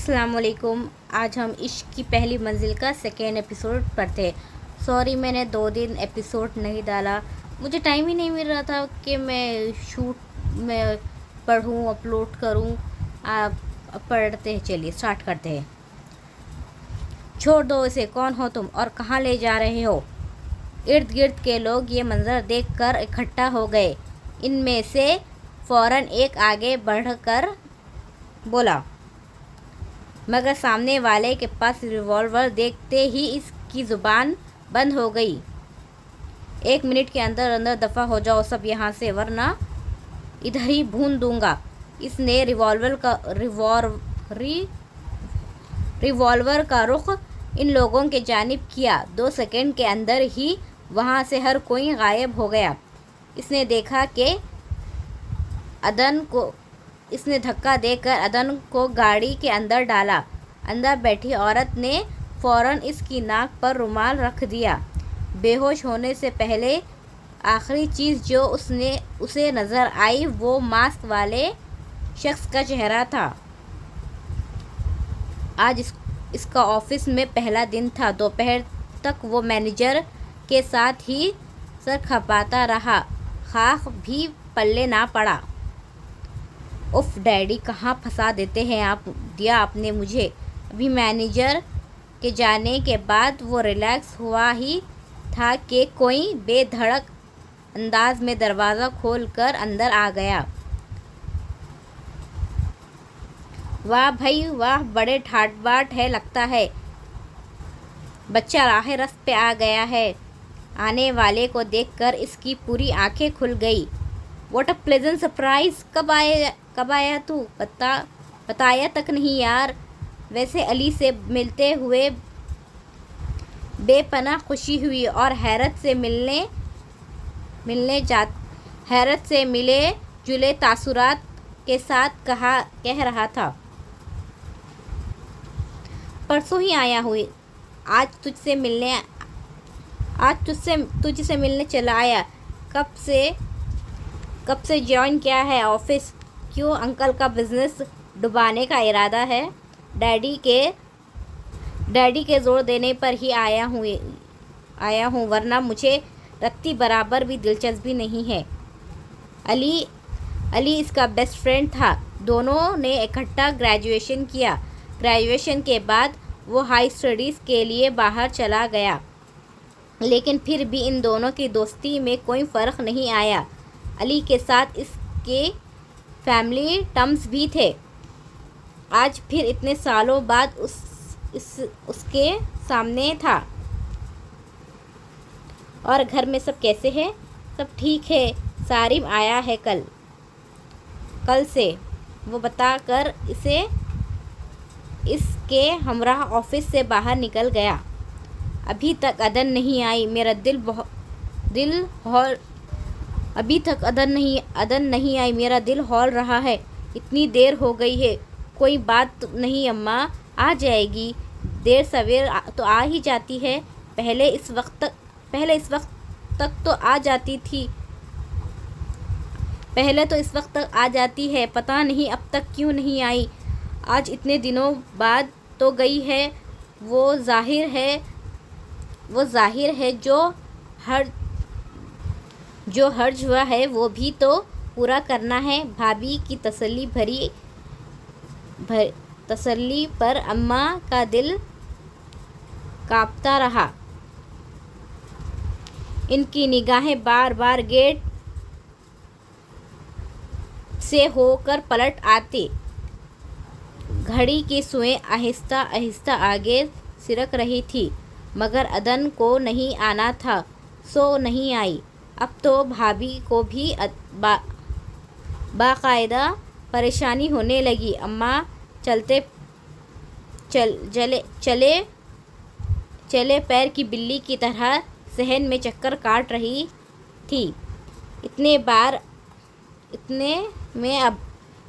السلام علیکم. آج ہم عشق کی پہلی منزل کا سیکنڈ ایپیسوڈ پر تھے. سوری میں نے 2 دن ایپیسوڈ نہیں ڈالا. مجھے ٹائم ہی نہیں مل رہا تھا کہ میں شوٹ میں پڑھوں اپلوڈ کروں. آپ پڑھتے ہیں, چلیے اسٹارٹ کرتے ہیں. چھوڑ دو اسے, کون ہو تم اور کہاں لے جا رہے ہو؟ ارد گرد کے لوگ یہ منظر دیکھ کر اکٹھا ہو گئے. ان میں سے فوراً ایک آگے بڑھ کر بولا, مگر سامنے والے کے پاس ریوالور دیکھتے ہی اس کی زبان بند ہو گئی. 1 منٹ کے اندر اندر دفع ہو جاؤ سب یہاں سے, ورنہ ادھر ہی بھون دوں گا. اس نے ریوالور کا رخ ان لوگوں کے جانب کیا. 2 سیکنڈ کے اندر ہی وہاں سے ہر کوئی غائب ہو گیا. اس نے دیکھا کہ اس نے دھکا دے کر عدن کو گاڑی کے اندر ڈالا. اندر بیٹھی عورت نے فوراً اس کی ناک پر رومال رکھ دیا. بے ہوش ہونے سے پہلے آخری چیز جو اسے نظر آئی وہ ماسک والے شخص کا چہرہ تھا. آج اس کا آفس میں پہلا دن تھا. دوپہر تک وہ مینیجر کے ساتھ ہی سر کھپاتا رہا. خاک بھی پلے نہ پڑا. اف ڈیڈی, کہاں پھنسا دیا آپ نے مجھے. ابھی مینیجر کے جانے کے بعد وہ ریلیکس ہوا ہی تھا کہ کوئی بے دھڑک انداز میں دروازہ کھول کر اندر آ گیا. واہ بھائی واہ, بڑے ٹھاٹ باٹ ہے لگتا ہے. بچہ راہ رست پہ آ گیا ہے. آنے والے کو دیکھ کر اس کی پوری آنکھیں کھل گئی. What a pleasant surprise. کب آیا تو؟ بتایا تک نہیں یار. ویسے علی سے ملتے ہوئے بے پناہ خوشی ہوئی اور حیرت سے ملے جلے تاثرات کے ساتھ کہہ رہا تھا, پرسوں ہی آیا ہوئی. آج تجھ سے ملنے چلا آیا. کب سے جوائن کیا ہے آفس؟ کیوں انکل کا بزنس ڈبانے کا ارادہ ہے؟ ڈیڈی کے زور دینے پر ہی آیا ہوں, ورنہ مجھے رتی برابر بھی دلچسپی نہیں ہے. علی اس کا بیسٹ فرینڈ تھا. دونوں نے اکٹھا گریجویشن کیا. گریجویشن کے بعد وہ ہائی اسٹڈیز کے لیے باہر چلا گیا, لیکن پھر بھی ان دونوں کی دوستی میں کوئی فرق نہیں آیا. علی کے ساتھ اس کے فیملی ٹرمز بھی تھے. آج پھر اتنے سالوں بعد اس کے سامنے تھا. اور گھر میں سب کیسے ہیں؟ سب ٹھیک ہے. سارم آیا ہے کل سے, وہ بتا کر اس کے ہمراہ آفس سے باہر نکل گیا. ابھی تک عدن نہیں آئی. میرا دل ہول رہا ہے. اتنی دیر ہو گئی ہے. کوئی بات نہیں اماں, آ جائے گی. دیر سویر تو آ ہی جاتی ہے. پہلے اس وقت تک تو آ جاتی ہے. پتہ نہیں اب تک کیوں نہیں آئی. آج اتنے دنوں بعد تو گئی ہے. وہ ظاہر ہے جو حرج ہوا ہے وہ بھی تو پورا کرنا ہے. بھابھی کی تسلی پر اماں کا دل کانپتا رہا. ان کی نگاہیں بار بار گیٹ سے ہو کر پلٹ آتی. گھڑی کی سوئیں آہستہ آہستہ آگے سرک رہی تھی, مگر عدن کو نہیں آنا تھا سو نہیں آئی. اب تو بھابھی کو بھی باقاعدہ پریشانی ہونے لگی. اماں چلے پیر کی بلی کی طرح صحن میں چکر کاٹ رہی تھی.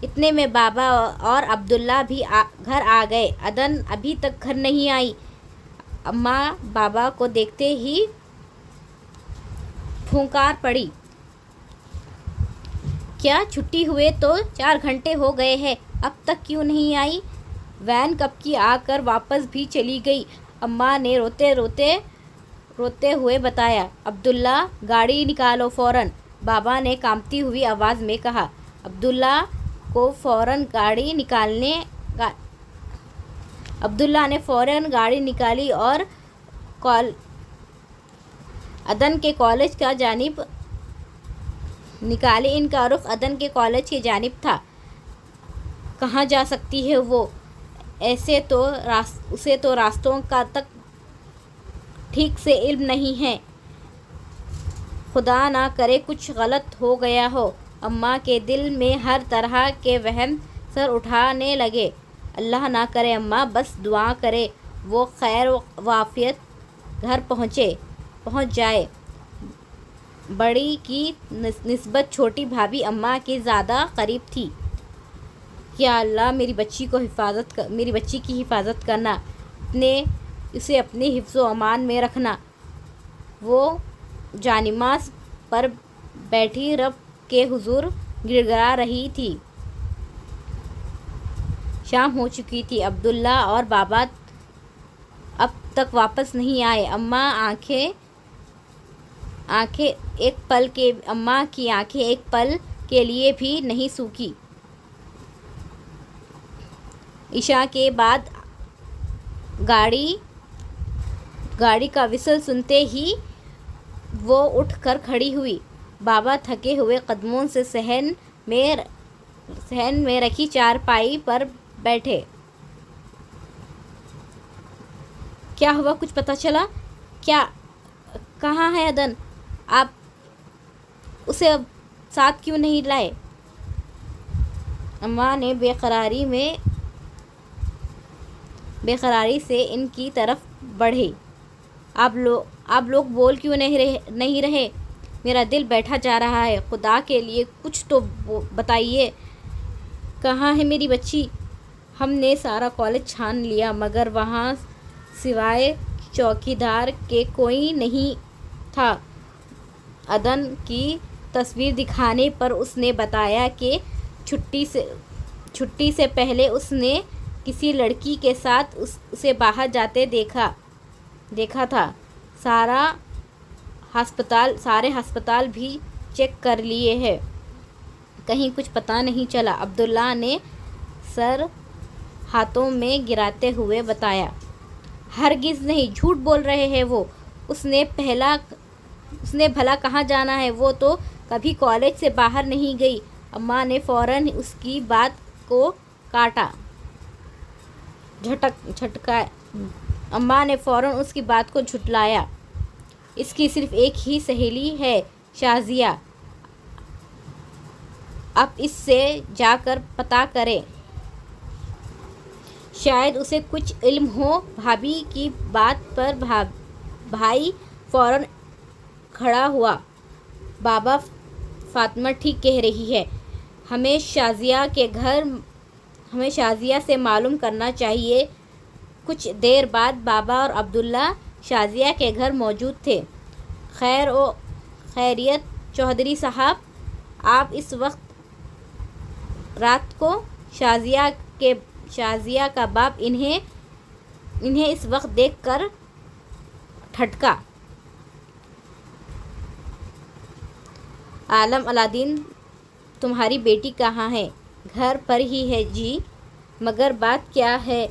اتنے میں بابا اور عبداللہ بھی گھر آ گئے. عدن ابھی تک گھر نہیں آئی. اماں بابا کو دیکھتے ہی پھونکار پڑی. کیا چھٹی ہوئے تو 4 گھنٹے ہو گئے ہیں, اب تک کیوں نہیں آئی؟ وین کب کی آ کر واپس بھی چلی گئی۔ اماں نے روتے ہوئے بتایا۔ عبداللہ گاڑی نکالو فوراً، بابا نے کانپتی ہوئی آواز میں کہا۔ عبداللہ نے فوراً گاڑی نکالی اور عدن کے کالج کا جانب نکالی۔ ان کا رخ عدن کے کالج کی جانب تھا۔ کہاں جا سکتی ہے وہ؟ اسے تو راستوں کا تک ٹھیک سے علم نہیں ہے۔ خدا نہ کرے کچھ غلط ہو گیا ہو۔ اماں کے دل میں ہر طرح کے وہم سر اٹھانے لگے۔ اللہ نہ کرے اماں، بس دعا کریں وہ خیر و عافیت گھر پہنچ جائے۔ بڑی کی نسبت چھوٹی بھابھی اماں کے زیادہ قریب تھی۔ یا اللہ، میری بچی کی حفاظت کرنا، اسے اپنے حفظ و امان میں رکھنا۔ وہ جانماز پر بیٹھی رب کے حضور گڑ گڑا رہی تھی۔ شام ہو چکی تھی۔ عبداللہ اور بابا اب تک واپس نہیں آئے۔ اماں کی آنکھیں ایک پل کے لیے بھی نہیں سوکھی۔ عشاء کے بعد گاڑی کا وصل سنتے ہی وہ اٹھ کر کھڑی ہوئی۔ بابا تھکے ہوئے قدموں سے صحن میں رکھی چارپائی پر بیٹھے۔ کیا ہوا؟ کچھ پتہ چلا؟ کہاں ہے عدن؟ آپ اسے اب ساتھ کیوں نہیں لائے؟ اماں نے بےقراری سے ان کی طرف بڑھی۔ آپ لوگ بول کیوں نہیں رہے؟ میرا دل بیٹھا جا رہا ہے۔ خدا کے لیے کچھ تو بتائیے، کہاں ہے میری بچی؟ ہم نے سارا کالج چھان لیا مگر وہاں سوائے چوکیدار کے کوئی نہیں تھا۔ عدن کی تصویر دکھانے پر اس نے بتایا کہ چھٹی سے پہلے اس نے کسی لڑکی کے ساتھ اسے باہر جاتے دیکھا تھا۔ سارے ہسپتال بھی چیک کر لیے ہیں، کہیں کچھ پتہ نہیں چلا۔ عبداللہ نے سر ہاتھوں میں گراتے ہوئے بتایا۔ ہرگز نہیں، جھوٹ بول رہے ہیں وہ۔ اس نے بھلا کہاں جانا ہے؟ وہ تو کبھی کالج سے باہر نہیں گئی۔ اماں نے فوراً اس کی بات کو جھٹلایا۔ اس کی صرف ایک ہی سہیلی ہے، شازیہ۔ آپ اس سے جا کر پتہ کریں، شاید اسے کچھ علم ہو۔ بھابھی کی بات پر بھائی فوراً کھڑا ہوا۔ بابا، فاطمہ ٹھیک کہہ رہی ہے، ہمیں شازیہ سے معلوم کرنا چاہیے۔ کچھ دیر بعد بابا اور عبداللہ شازیہ کے گھر موجود تھے۔ خیریت چودھری صاحب، آپ اس وقت رات کو؟ شازیہ کا باپ انہیں اس وقت دیکھ کر ٹھٹکا۔ عالم الدین، تمہاری بیٹی کہاں ہے؟ گھر پر ہی ہے جی۔ مگر بات کیا ہے؟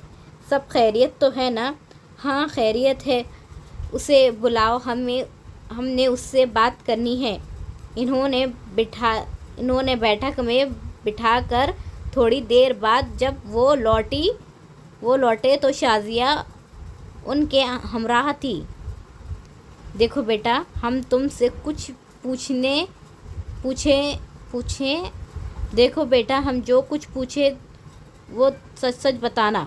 سب خیریت تو ہے نا؟ ہاں خیریت ہے۔ اسے بلاؤ، ہم نے اس سے بات کرنی ہے۔ انہوں نے بیٹھک میں بٹھا کر تھوڑی دیر بعد جب وہ لوٹے تو شازیہ ان کے ہمراہ تھی۔ دیکھو بیٹا، ہم تم سے کچھ پوچھیں۔ دیکھو بیٹا، ہم جو کچھ پوچھیں وہ سچ بتانا۔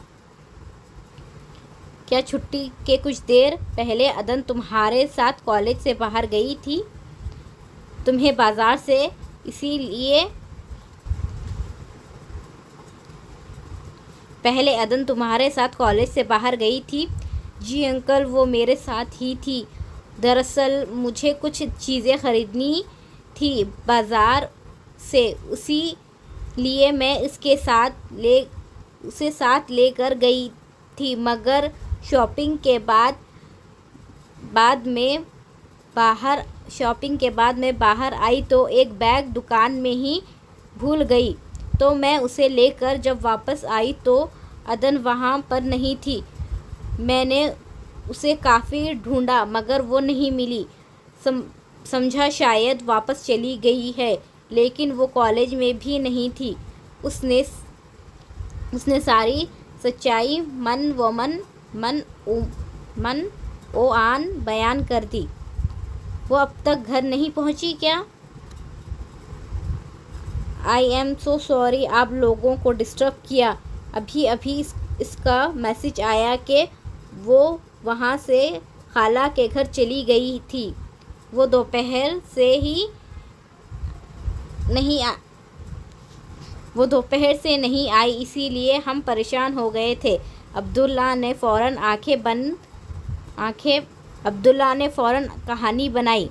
کیا چھٹی کے کچھ دیر پہلے عدن تمہارے ساتھ کالج سے باہر گئی تھی؟ تمہیں بازار سے اسی لیے پہلے عدن تمہارے ساتھ کالج سے باہر گئی تھی؟ جی انکل، وہ میرے ساتھ ہی تھی۔ دراصل مجھے کچھ چیزیں خریدنی تھی بازار سے، اسی لیے میں اس کے اسے ساتھ لے کر گئی تھی، مگر شاپنگ کے بعد میں باہر آئی تو ایک بیگ دکان میں ہی بھول گئی، تو میں اسے لے کر جب واپس آئی تو عدن وہاں پر نہیں تھی۔ میں نے اسے کافی ڈھونڈا مگر وہ نہیں ملی، سمجھا شاید واپس چلی گئی ہے، لیکن وہ کالج میں بھی نہیں تھی۔ اس نے ساری سچائی من او آن بیان کر دی۔ وہ اب تک گھر نہیں پہنچی کیا؟ آئی ایم سو سوری آپ لوگوں کو ڈسٹرب کیا۔ ابھی اس کا میسج آیا کہ وہ وہاں سے خالہ کے گھر چلی گئی تھی۔ وہ دوپہر سے نہیں آئی، اسی لیے ہم پریشان ہو گئے تھے۔ عبداللہ نے فوراً کہانی بنائی۔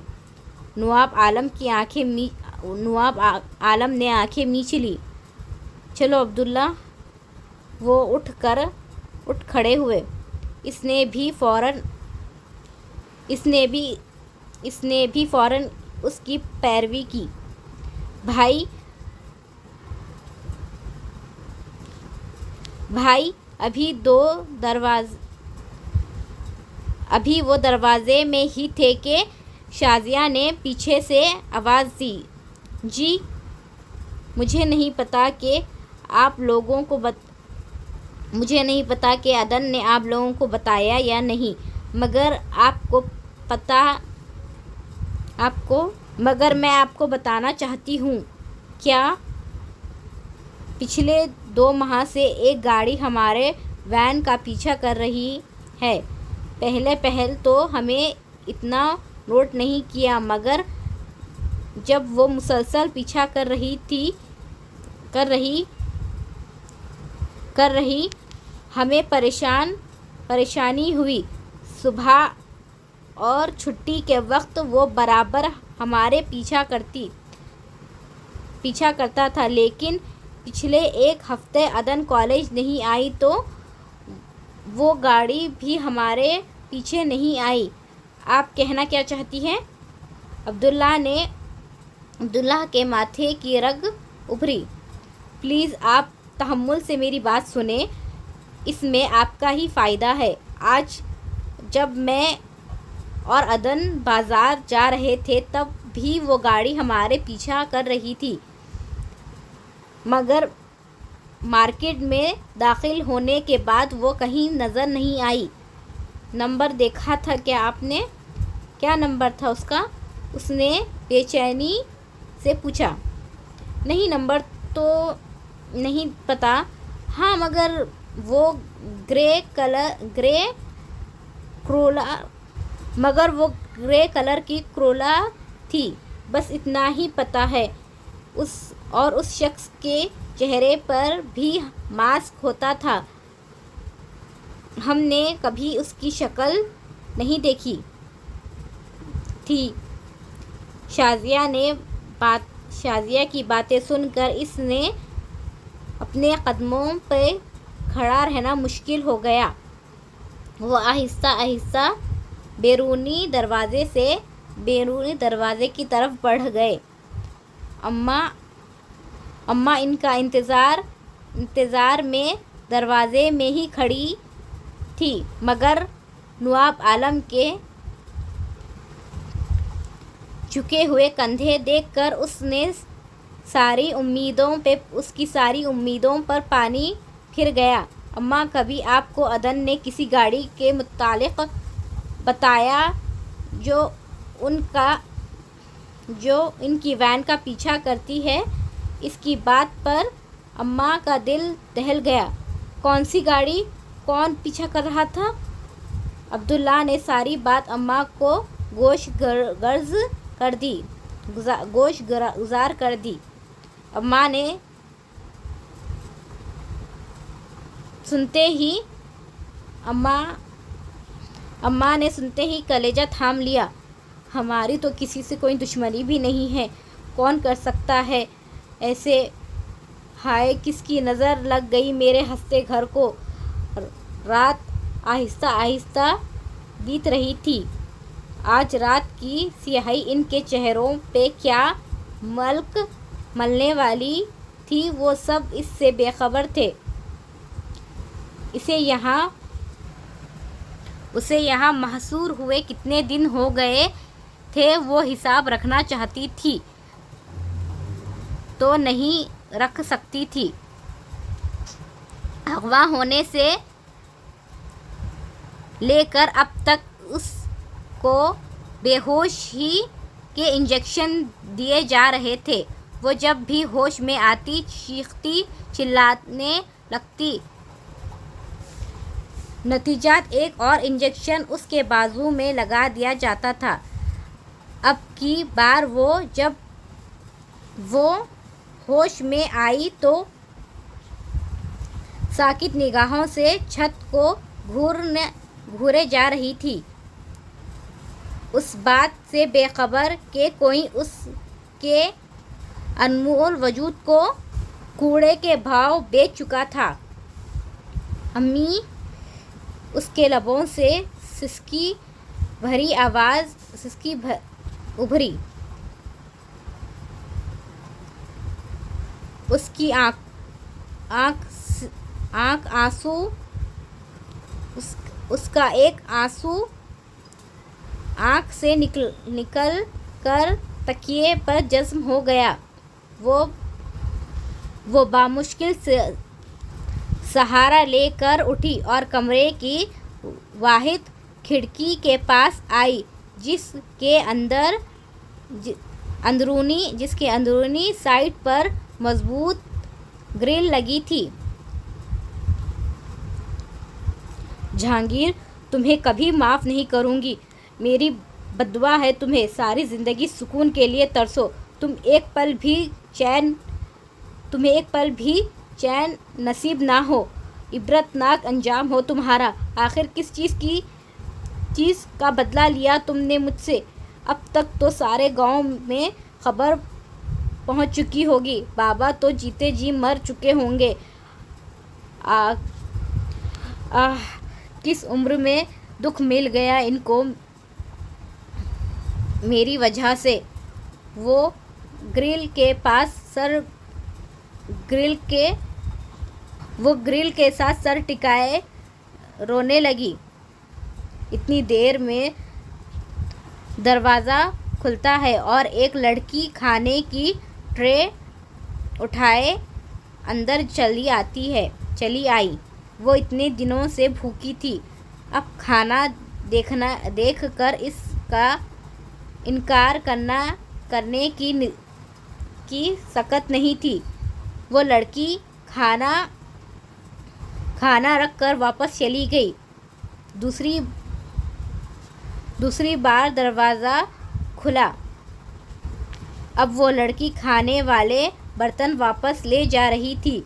نواب عالم نے آنکھیں میچ لی۔ چلو عبداللہ، وہ اٹھ کھڑے ہوئے۔ اس نے بھی فوراً اس کی پیروی کی۔ بھائی ابھی وہ دروازے میں ہی تھے کہ شازیہ نے پیچھے سے آواز دی، جی مجھے نہیں پتا کہ عدن نے آپ لوگوں کو بتایا یا نہیں، مگر میں آپ کو بتانا چاہتی ہوں۔ کیا؟ پچھلے 2 ماہ سے ایک گاڑی ہمارے وین کا پیچھا کر رہی ہے۔ پہل تو ہمیں اتنا نوٹ نہیں کیا، مگر جب وہ مسلسل پیچھا کر رہی ہمیں پریشانی ہوئی۔ صبح اور چھٹی کے وقت وہ برابر ہمارے پیچھا کرتا تھا، لیکن پچھلے 1 ہفتے عدن کالج نہیں آئی تو وہ گاڑی بھی ہمارے پیچھے نہیں آئی۔ آپ کہنا کیا چاہتی ہیں؟ عبداللہ کے ماتھے کی رگ ابھری۔ پلیز آپ تحمل سے میری بات سنیں، اس میں آپ کا ہی فائدہ ہے۔ آج جب میں اور عدن بازار جا رہے تھے تب بھی وہ گاڑی ہمارے پیچھا کر رہی تھی، مگر مارکیٹ میں داخل ہونے کے بعد وہ کہیں نظر نہیں آئی۔ نمبر دیکھا تھا کیا آپ نے؟ کیا نمبر تھا اس کا؟ اس نے بے چینی سے پوچھا۔ نہیں، نمبر تو نہیں پتا۔ ہاں، مگر وہ گرے کلر کی کرولا تھی، بس اتنا ہی پتا ہے۔ اور اس شخص کے چہرے پر بھی ماسک ہوتا تھا۔ ہم نے کبھی اس کی شکل نہیں دیکھی تھی۔ شازیہ کی باتیں سن کر اس نے اپنے قدموں پہ کھڑا رہنا مشکل ہو گیا۔ وہ آہستہ آہستہ بیرونی دروازے کی طرف بڑھ گئے۔ اماں ان کا انتظار میں دروازے میں ہی کھڑی تھی، مگر نواب عالم کے جھکے ہوئے کندھے دیکھ کر اس کی ساری امیدوں پر پانی پھر گیا۔ اماں، کبھی آپ کو عدن نے کسی گاڑی کے متعلق بتایا جو ان کی وین کا پیچھا کرتی ہے؟ اس کی بات پر اماں کا دل دہل گیا۔ کون سی گاڑی؟ کون پیچھا کر رہا تھا؟ عبداللہ نے ساری بات اماں کو گوش گزار کر دی۔ اماں نے سنتے ہی کلیجہ تھام لیا۔ ہماری تو کسی سے کوئی دشمنی بھی نہیں ہے، کون کر سکتا ہے ایسے؟ ہائے کس کی نظر لگ گئی میرے ہنستے گھر کو۔ رات آہستہ آہستہ بیت رہی تھی۔ آج رات کی سیاہی ان کے چہروں پہ کیا ملک ملنے والی تھی وہ سب اس سے بے خبر تھے۔ اسے یہاں محصور ہوئے کتنے دن ہو گئے تھے وہ حساب رکھنا چاہتی تھی تو نہیں رکھ سکتی تھی۔ اغوا ہونے سے لے کر اب تک اس کو بے ہوشی کے انجیکشن دیے جا رہے تھے۔ وہ جب بھی ہوش میں آتی چیختی چلانے لگتی۔ نتیجتاً ایک اور انجیکشن اس کے بازو میں لگا دیا جاتا تھا۔ اب کی بار جب وہ ہوش میں آئی تو ساکت نگاہوں سے چھت کو گھورے جا رہی تھی، اس بات سے بے خبر کہ کوئی اس کے انمول وجود کو کوڑے کے بھاؤ بیچ چکا تھا۔ امی، اس کے لبوں سے سسکی بھری آواز ابھری۔ اس کی آنکھ آنسو، اس کا ایک آنسو آنکھ سے نکل کر تکیے پر جذب ہو گیا۔ وہ بامشکل سہارا لے کر اٹھی اور کمرے کی واحد کھڑکی کے پاس آئی جس کے اندرونی سائڈ پر مضبوط گرل لگی تھی۔ جہانگیر، تمہیں کبھی معاف نہیں کروں گی، میری بددعا ہے تمہیں ساری زندگی سکون کے لیے ترسو، تمہیں ایک پل بھی چین نصیب نہ ہو، عبرتناک انجام ہو تمہارا۔ آخر کس چیز کا بدلہ لیا تم نے مجھ سے؟ اب تک تو سارے گاؤں میں خبر پہنچ چکی ہوگی، بابا تو جیتے جی مر چکے ہوں گے۔ کس عمر میں دکھ مل گیا ان کو میری وجہ سے۔ وہ گرل کے ساتھ سر ٹکائے رونے لگی۔ اتنی دیر میں دروازہ کھلتا ہے اور ایک لڑکی کھانے کی ٹرے اٹھائے اندر چلی آئی۔ وہ اتنے دنوں سے بھوکی تھی، اب کھانا دیکھ کر اس کا انکار کرنے کی سکت نہیں تھی۔ وہ لڑکی کھانا رکھ کر واپس چلی گئی۔ دوسری بار دروازہ کھلا۔ اب وہ لڑکی کھانے والے برتن واپس لے جا رہی تھی۔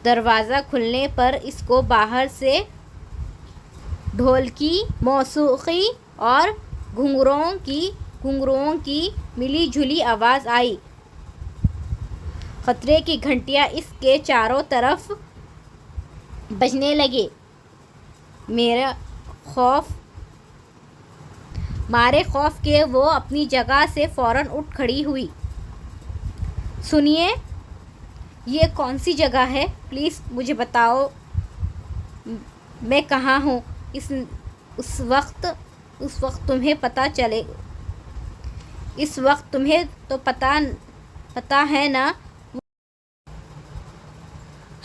دروازہ کھلنے پر اس کو باہر سے ڈھول کی موسیقی اور گھنگروؤں کی ملی جلی آواز آئی۔ خطرے کی گھنٹیاں اس کے چاروں طرف بجنے لگیں۔ مارے خوف کے وہ اپنی جگہ سے فوراً اٹھ کھڑی ہوئی۔ سنیے، یہ کون سی جگہ ہے؟ پلیز مجھے بتاؤ میں کہاں ہوں؟ اس وقت تمہیں تو پتہ ہے نا۔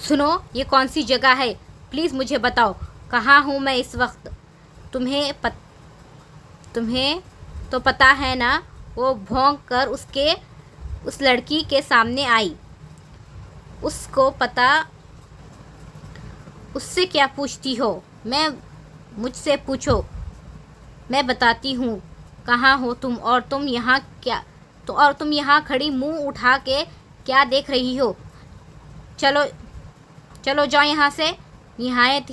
سنو، یہ کون سی جگہ ہے؟ پلیز مجھے بتاؤ کہاں ہوں میں اس وقت؟ تمہیں تو پتہ ہے نا۔ وہ بھونک کر اس لڑکی کے سامنے آئی۔ اس سے کیا پوچھتی ہو؟ مجھ سے پوچھو، میں بتاتی ہوں کہاں ہو تم، اور تم یہاں کھڑی منہ اٹھا کے کیا دیکھ رہی ہو؟ چلو جاؤ یہاں سے۔ نہایت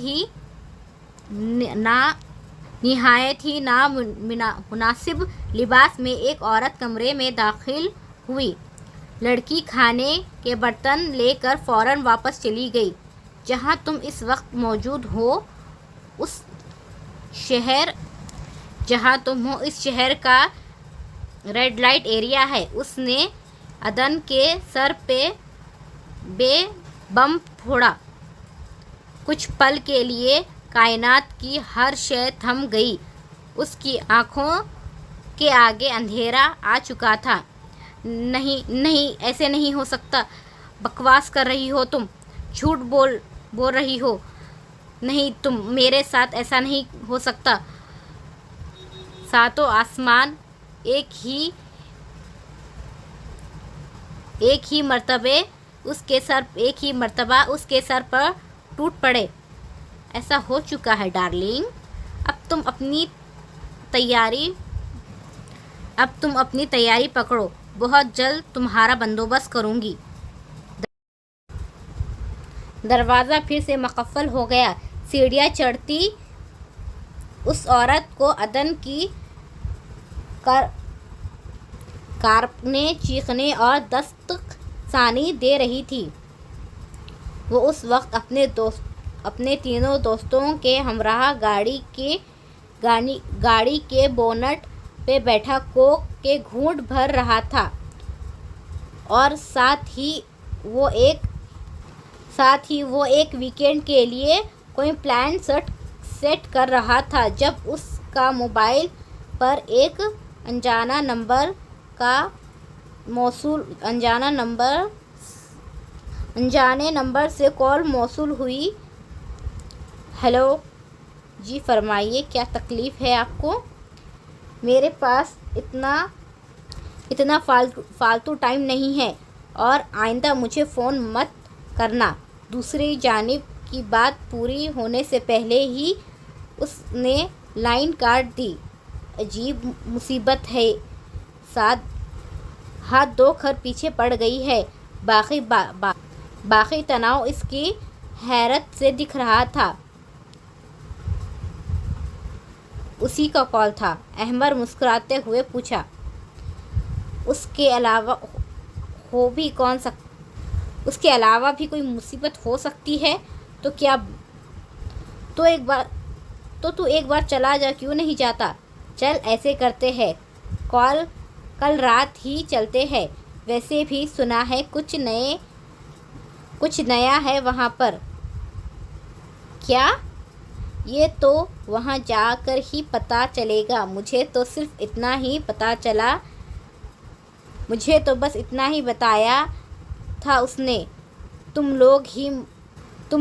ہی نامناسب لباس میں ایک عورت کمرے میں داخل ہوئی۔ لڑکی کھانے کے برتن لے کر فوراً واپس چلی گئی۔ جہاں تم اس وقت موجود ہو اس شہر کا ریڈ لائٹ ایریا ہے۔ اس نے عدن کے سر پہ بم پھوڑا۔ کچھ پل کے لیے کائنات کی ہر شے تھم گئی۔ اس کی آنکھوں کے آگے اندھیرا آ چکا تھا۔ نہیں، ایسے نہیں ہو سکتا۔ بکواس کر رہی ہو تم، جھوٹ بول رہی ہو۔ نہیں، میرے ساتھ ایسا نہیں ہو سکتا۔ ساتوں آسمان ایک ہی مرتبہ اس کے سر پر ٹوٹ پڑے۔ ایسا ہو چکا ہے ڈارلنگ، اب تم اپنی تیاری پکڑو، بہت جلد تمہارا بندوبست کروں گی۔ دروازہ پھر سے مقفل ہو گیا۔ سیڑھیاں چڑھتی اس عورت کو عدن کی کارپنے چیخنے اور دستک ثانی دے رہی تھی۔ وہ اس وقت اپنے تینوں دوستوں کے ہمراہ گاڑی کے بونٹ پہ بیٹھا کوک کے گھونٹ بھر رہا تھا اور ساتھ ہی وہ ایک ویکینڈ کے لیے کوئی پلان سیٹ کر رہا تھا جب اس کا موبائل پر ایک انجانہ نمبر سے کال موصول ہوئی۔ ہیلو جی، فرمائیے، کیا تکلیف ہے آپ کو؟ میرے پاس اتنا فالتو ٹائم نہیں ہے اور آئندہ مجھے فون مت کرنا۔ دوسری جانب کی بات پوری ہونے سے پہلے ہی اس نے لائن کاٹ دی۔ عجیب مصیبت ہے، ہاتھ دھو کر پیچھے پڑ گئی ہے۔ باقی تناؤ اس کی حیرت سے دکھ رہا تھا۔ اسی کا کال تھا؟ احمد مسکراتے ہوئے پوچھا۔ اس کے علاوہ بھی کوئی مصیبت ہو سکتی ہے تو ایک بار چلا جا کیوں نہیں جاتا؟ چل ایسے کرتے ہیں، کل رات ہی چلتے ہیں۔ ویسے بھی سنا ہے کچھ نیا ہے وہاں پر۔ کیا؟ یہ تو وہاں جا کر ہی پتہ چلے گا۔ مجھے تو بس اتنا ہی بتایا تھا اس نے۔ تم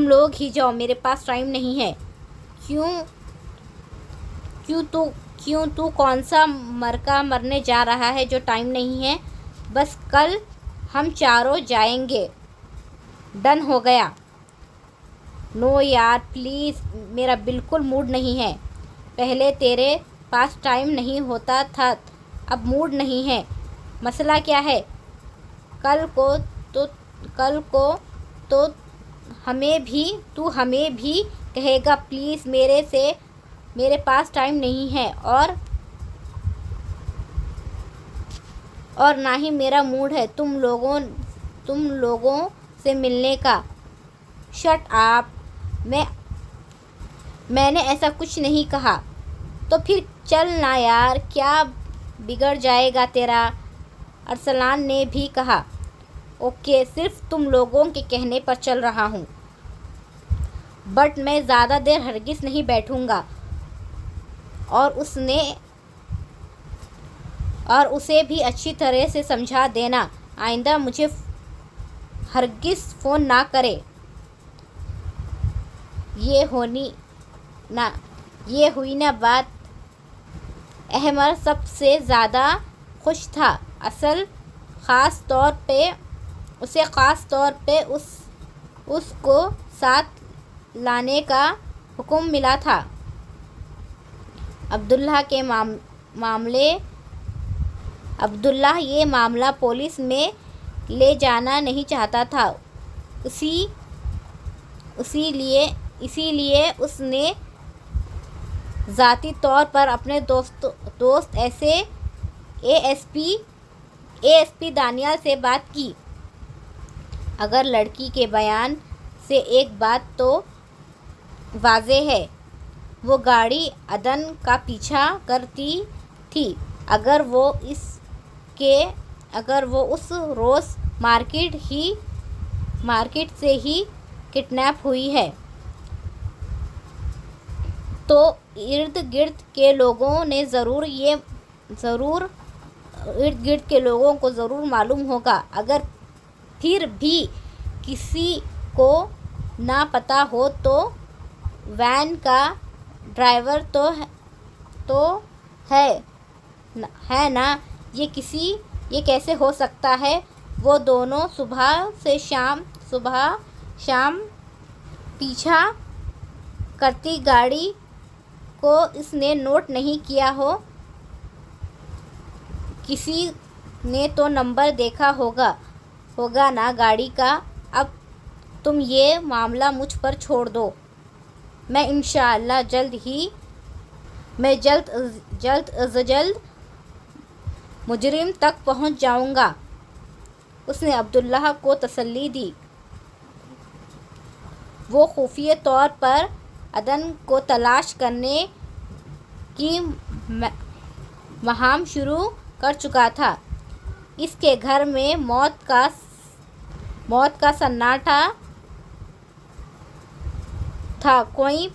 لوگ ہی جاؤ، میرے پاس ٹائم نہیں ہے۔ کیوں تو کون سا مرکہ مرنے جا رہا ہے جو ٹائم نہیں ہے؟ بس کل ہم چاروں جائیں گے، ڈن ہو گیا۔ نو یار پلیز، میرا بالکل موڈ نہیں ہے۔ پہلے تیرے پاس ٹائم نہیں ہوتا تھا، اب موڈ نہیں ہے۔ مسئلہ کیا ہے؟ کل کو تو ہمیں بھی کہے گا پلیز، میرے پاس ٹائم نہیں ہے اور نہ ہی میرا موڈ ہے تم لوگوں سے ملنے کا۔ شٹ اپ، میں نے ایسا کچھ نہیں کہا۔ تو پھر چل نا یار، کیا بگڑ جائے گا تیرا؟ ارسلان نے بھی کہا۔ اوکے، صرف تم لوگوں کے کہنے پر چل رہا ہوں، بٹ میں زیادہ دیر ہرگز نہیں بیٹھوں گا۔ اور اسے بھی اچھی طرح سے سمجھا دینا، آئندہ مجھے ہرگز فون نہ کرے۔ یہ ہوئی نا بات۔ احمد سب سے زیادہ خوش تھا۔ اسے خاص طور پہ اس کو ساتھ لانے کا حکم ملا تھا۔ عبداللہ یہ معاملہ پولیس میں لے جانا نہیں چاہتا تھا، اسی لیے اس نے ذاتی طور پر اپنے دوست اے ایس پی دانیال سے بات کی۔ اگر لڑکی کے بیان سے ایک بات تو واضح ہے، وہ گاڑی عدن کا پیچھا کرتی تھی۔ اگر وہ اس روز مارکیٹ سے ہی کڈنیپ ہوئی ہے تو ارد گرد کے لوگوں کو ضرور معلوم ہوگا۔ اگر پھر بھی کسی کو نہ پتہ ہو تو وین کا ڈرائیور تو ہے نا، یہ کیسے ہو سکتا ہے؟ وہ دونوں صبح شام پیچھا کرتی گاڑی کو اس نے نوٹ نہیں کیا ہو؟ کسی نے تو نمبر دیکھا ہوگا نا گاڑی کا۔ اب تم یہ معاملہ مجھ پر چھوڑ دو، میں انشاءاللہ جلد از جلد مجرم تک پہنچ جاؤں گا۔ اس نے عبداللہ کو تسلی دی۔ وہ خفیہ طور پر عدن کو تلاش کرنے کی مہم شروع کر چکا تھا۔ اس کے گھر میں موت کا سناٹا تھا۔ کوئی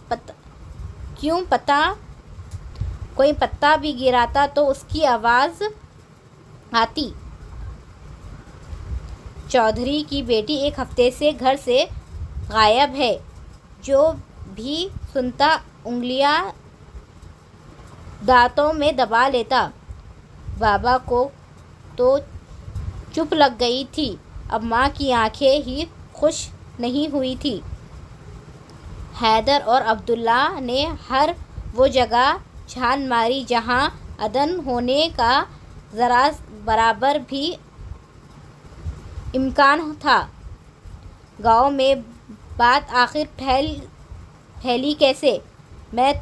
پتا بھی گراتا تو اس کی آواز آتی۔ چودھری کی بیٹی ایک ہفتے سے گھر سے غائب ہے۔ جو بھی سنتا انگلیاں دانتوں میں دبا لیتا۔ بابا کو تو چوٹ لگ گئی تھی، اماں کی آنکھیں ہی خوش نہیں ہوئی تھیں۔ حیدر اور عبداللہ نے ہر وہ جگہ چھان ماری جہاں عدن ہونے کا ذرا برابر بھی امکان تھا۔ گاؤں میں بات آخر پھیلی کیسے؟ میں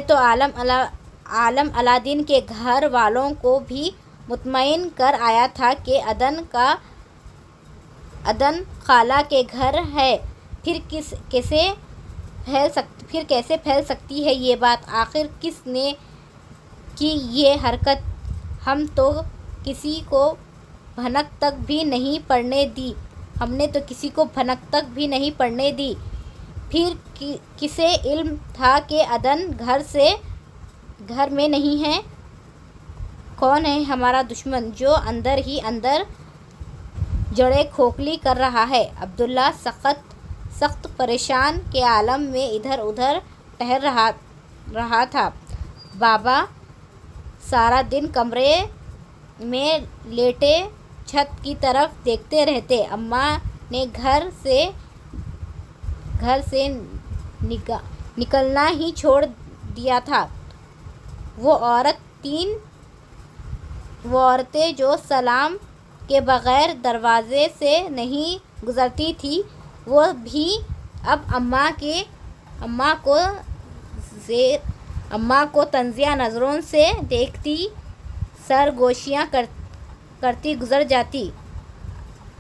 تو عالم الدین کے گھر والوں کو بھی مطمئن کر آیا تھا کہ عدن خالہ کے گھر ہے۔ پھر کیسے پھیل سکتی ہے یہ بات؟ آخر کس نے کی یہ حرکت؟ ہم تو کسی کو بھنک تک بھی نہیں پڑنے دی۔ پھر کسے علم تھا کہ عدن گھر میں نہیں ہے؟ کون ہے ہمارا دشمن جو اندر ہی اندر جڑیں کھوکھلی کر رہا ہے؟ عبداللہ سخت پریشان کے عالم میں ادھر ادھر ٹہل رہا تھا۔ بابا سارا دن کمرے میں لیٹے چھت کی طرف دیکھتے رہتے۔ اماں نے گھر سے نکلنا ہی چھوڑ دیا تھا۔ وہ عورتیں جو سلام کے بغیر دروازے سے نہیں گزرتی تھیں، وہ بھی اب اماں کو طنزیہ نظروں سے دیکھتی، سرگوشیاں کرتی گزر جاتی۔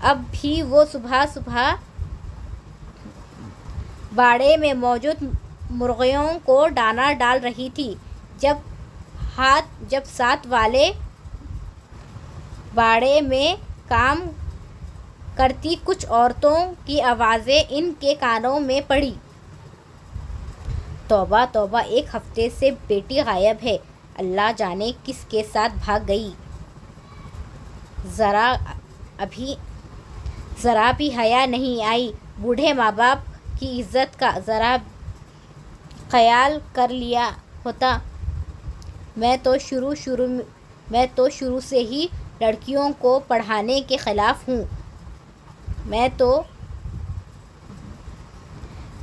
اب بھی وہ صبح باڑے میں موجود مرغیوں کو دانہ ڈال رہی تھی، جب ساتھ والے باڑے میں کام کرتی کچھ عورتوں کی آوازیں ان کے کانوں میں پڑیں۔ توبہ توبہ، ایک ہفتے سے بیٹی غائب ہے، اللہ جانے کس کے ساتھ بھاگ گئی۔ ذرا بھی حیا نہیں آئی؟ بوڑھے ماں باپ کی عزت کا ذرا خیال کر لیا ہوتا۔ میں تو شروع سے ہی لڑکیوں کو پڑھانے کے خلاف ہوں۔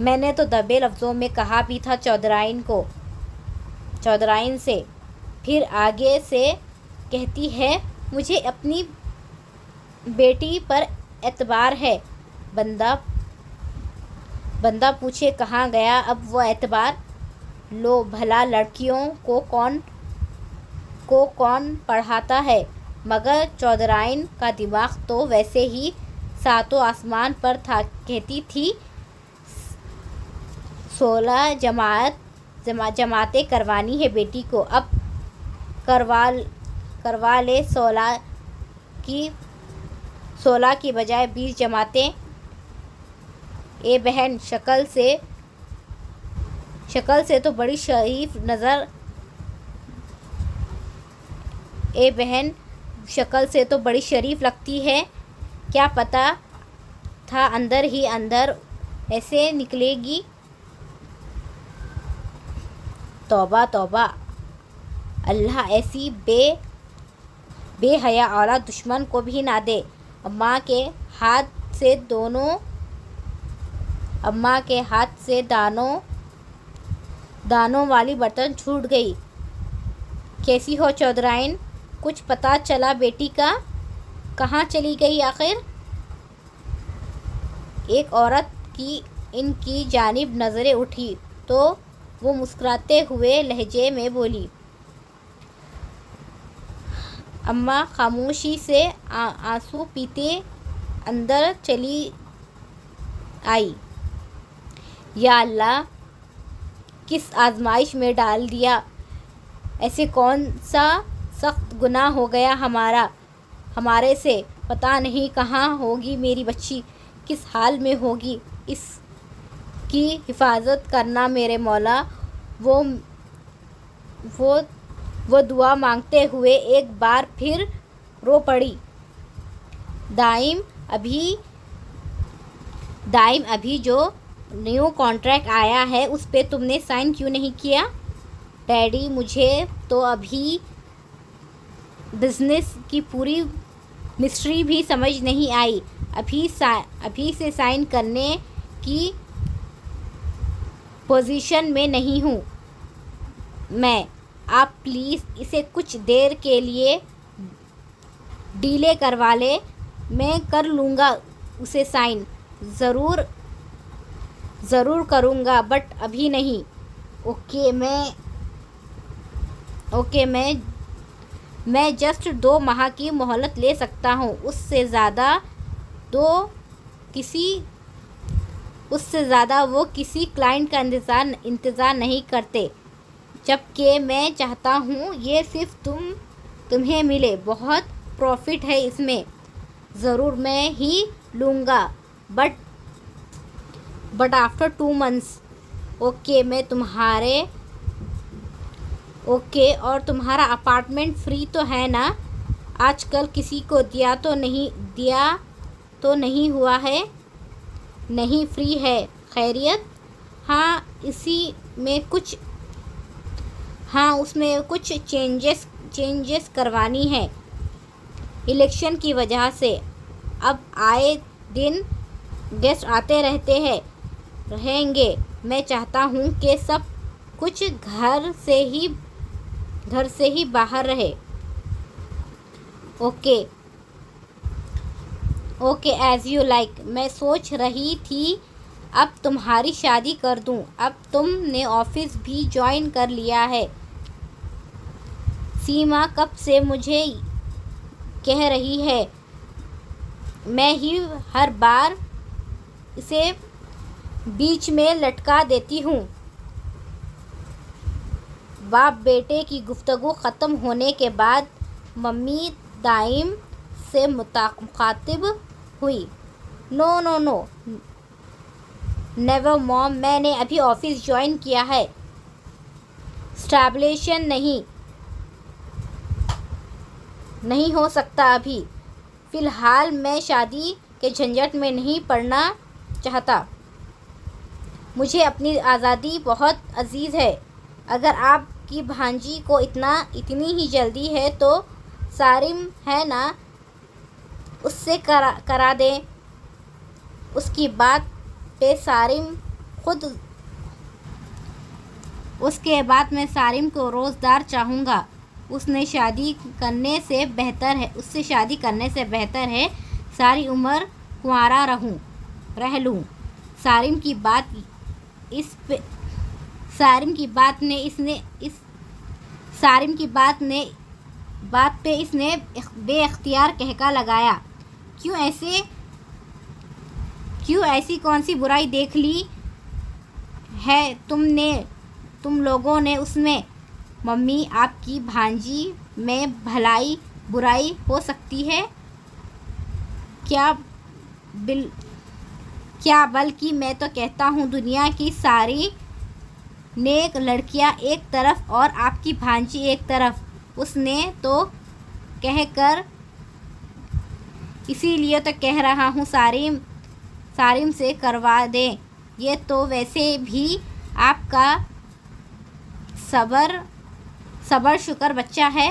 میں نے تو دبے لفظوں میں کہا بھی تھا چودھرائن سے۔ پھر آگے سے کہتی ہے مجھے اپنی بیٹی پر اعتبار ہے۔ بندہ پوچھے کہاں گیا اب وہ اعتبار؟ لو بھلا لڑکیوں کو کون پڑھاتا ہے؟ مگر چودھرائن کا دماغ تو ویسے ہی ساتوں آسمان پر تھا، کہتی تھی 16 جماعتیں کروانی ہے بیٹی کو، اب کروا لے 16 کی بجائے 20 جماعتیں۔ اے بہن، شکل سے تو بڑی شریف لگتی ہے، کیا پتا تھا اندر ہی اندر ایسے نکلے گی۔ توبہ توبہ، اللہ ایسی بے حیا اولاد دشمن کو بھی نہ دے۔ اماں کے ہاتھ سے دانوں والی برتن چھوٹ گئی۔ کیسی ہو چودھرائن؟ کچھ پتہ چلا بیٹی کا؟ کہاں چلی گئی آخر؟ ایک عورت کی ان کی جانب نظریں اٹھی تو وہ مسکراتے ہوئے لہجے میں بولی، اماں خاموشی سے آنسو پیتے اندر چلی آئی۔ یا اللہ، کس آزمائش میں ڈال دیا، ایسے کون سا سخت گناہ ہو گیا ہمارے سے؟ پتہ نہیں کہاں ہوگی میری بچی، کس حال میں ہوگی، اس کی حفاظت کرنا میرے مولا۔ وہ دعا مانگتے ہوئے ایک بار پھر رو پڑی۔ دائم ابھی جو نیو کانٹریکٹ آیا ہے اس پہ تم نے سائن کیوں نہیں کیا؟ ڈیڈی، مجھے تو ابھی بزنس کی پوری مسٹری بھی سمجھ نہیں آئی، ابھی سے سائن کرنے کی پوزیشن میں نہیں ہوں میں۔ آپ پلیز اسے کچھ دیر کے لیے ڈیلے کروا لیں، میں کر لوں گا اسے سائن، ضرور کروں گا، بٹ ابھی نہیں۔ اوکے، میں جسٹ 2 ماہ کی مہلت لے سکتا ہوں، اس سے زیادہ وہ کسی کلائنٹ کا انتظار نہیں کرتے، جبکہ میں چاہتا ہوں یہ صرف تمہیں ملے، بہت پروفٹ ہے اس میں۔ ضرور میں ہی لوں گا، بٹ آفٹر 2 months۔ اوکے، اور تمہارا اپارٹمنٹ فری تو ہے نا؟ آج کل کسی کو دیا تو نہیں ہوا ہے؟ نہیں، فری ہے۔ خیریت؟ ہاں، اس میں کچھ چینجز کروانی ہے، الیکشن کی وجہ سے۔ اب آئے دن گیسٹ آتے رہیں گے، میں چاہتا ہوں کہ سب کچھ گھر سے ہی باہر رہے۔ Okay, as you like. میں سوچ رہی تھی اب تمہاری شادی کر دوں، اب تم نے آفس بھی جوائن کر لیا ہے۔ سیما کب سے مجھے کہہ رہی ہے، میں ہی ہر بار اسے بیچ میں لٹکا دیتی ہوں۔ باپ بیٹے کی گفتگو ختم ہونے کے بعد ممی دائم سے مخاطب ہوئی۔ نو نیور مام، میں نے ابھی آفس جوائن کیا ہے، اسٹیبلیشن نہیں ہو سکتا ابھی۔ فی الحال میں شادی کے جھنجٹ میں نہیں پڑنا چاہتا، مجھے اپنی آزادی بہت عزیز ہے۔ اگر آپ کی بھانجی کو اتنی ہی جلدی ہے تو صارم ہے نا، اس سے کرا دیں۔ اس کے بعد میں صارم کو روزگار چاہوں گا، اس سے شادی کرنے سے بہتر ہے ساری عمر کنوارا رہ لوں۔ صارم کی بات پہ اس نے بے اختیار ٹہکا لگایا۔ کیوں ایسے کیوں ایسی کون سی برائی دیکھ لی ہے تم لوگوں نے اس میں؟ ممی آپ کی بھانجی میں بھلائی برائی ہو سکتی ہے کیا؟ بلکہ میں تو کہتا ہوں دنیا کی ساری نیک لڑکیاں ایک طرف اور آپ کی بھانجی ایک طرف. اس نے تو کہہ کر اسی لیے تو کہہ رہا ہوں سارم سے کروا دیں. یہ تو ویسے بھی آپ کا صبر شکر بچہ ہے.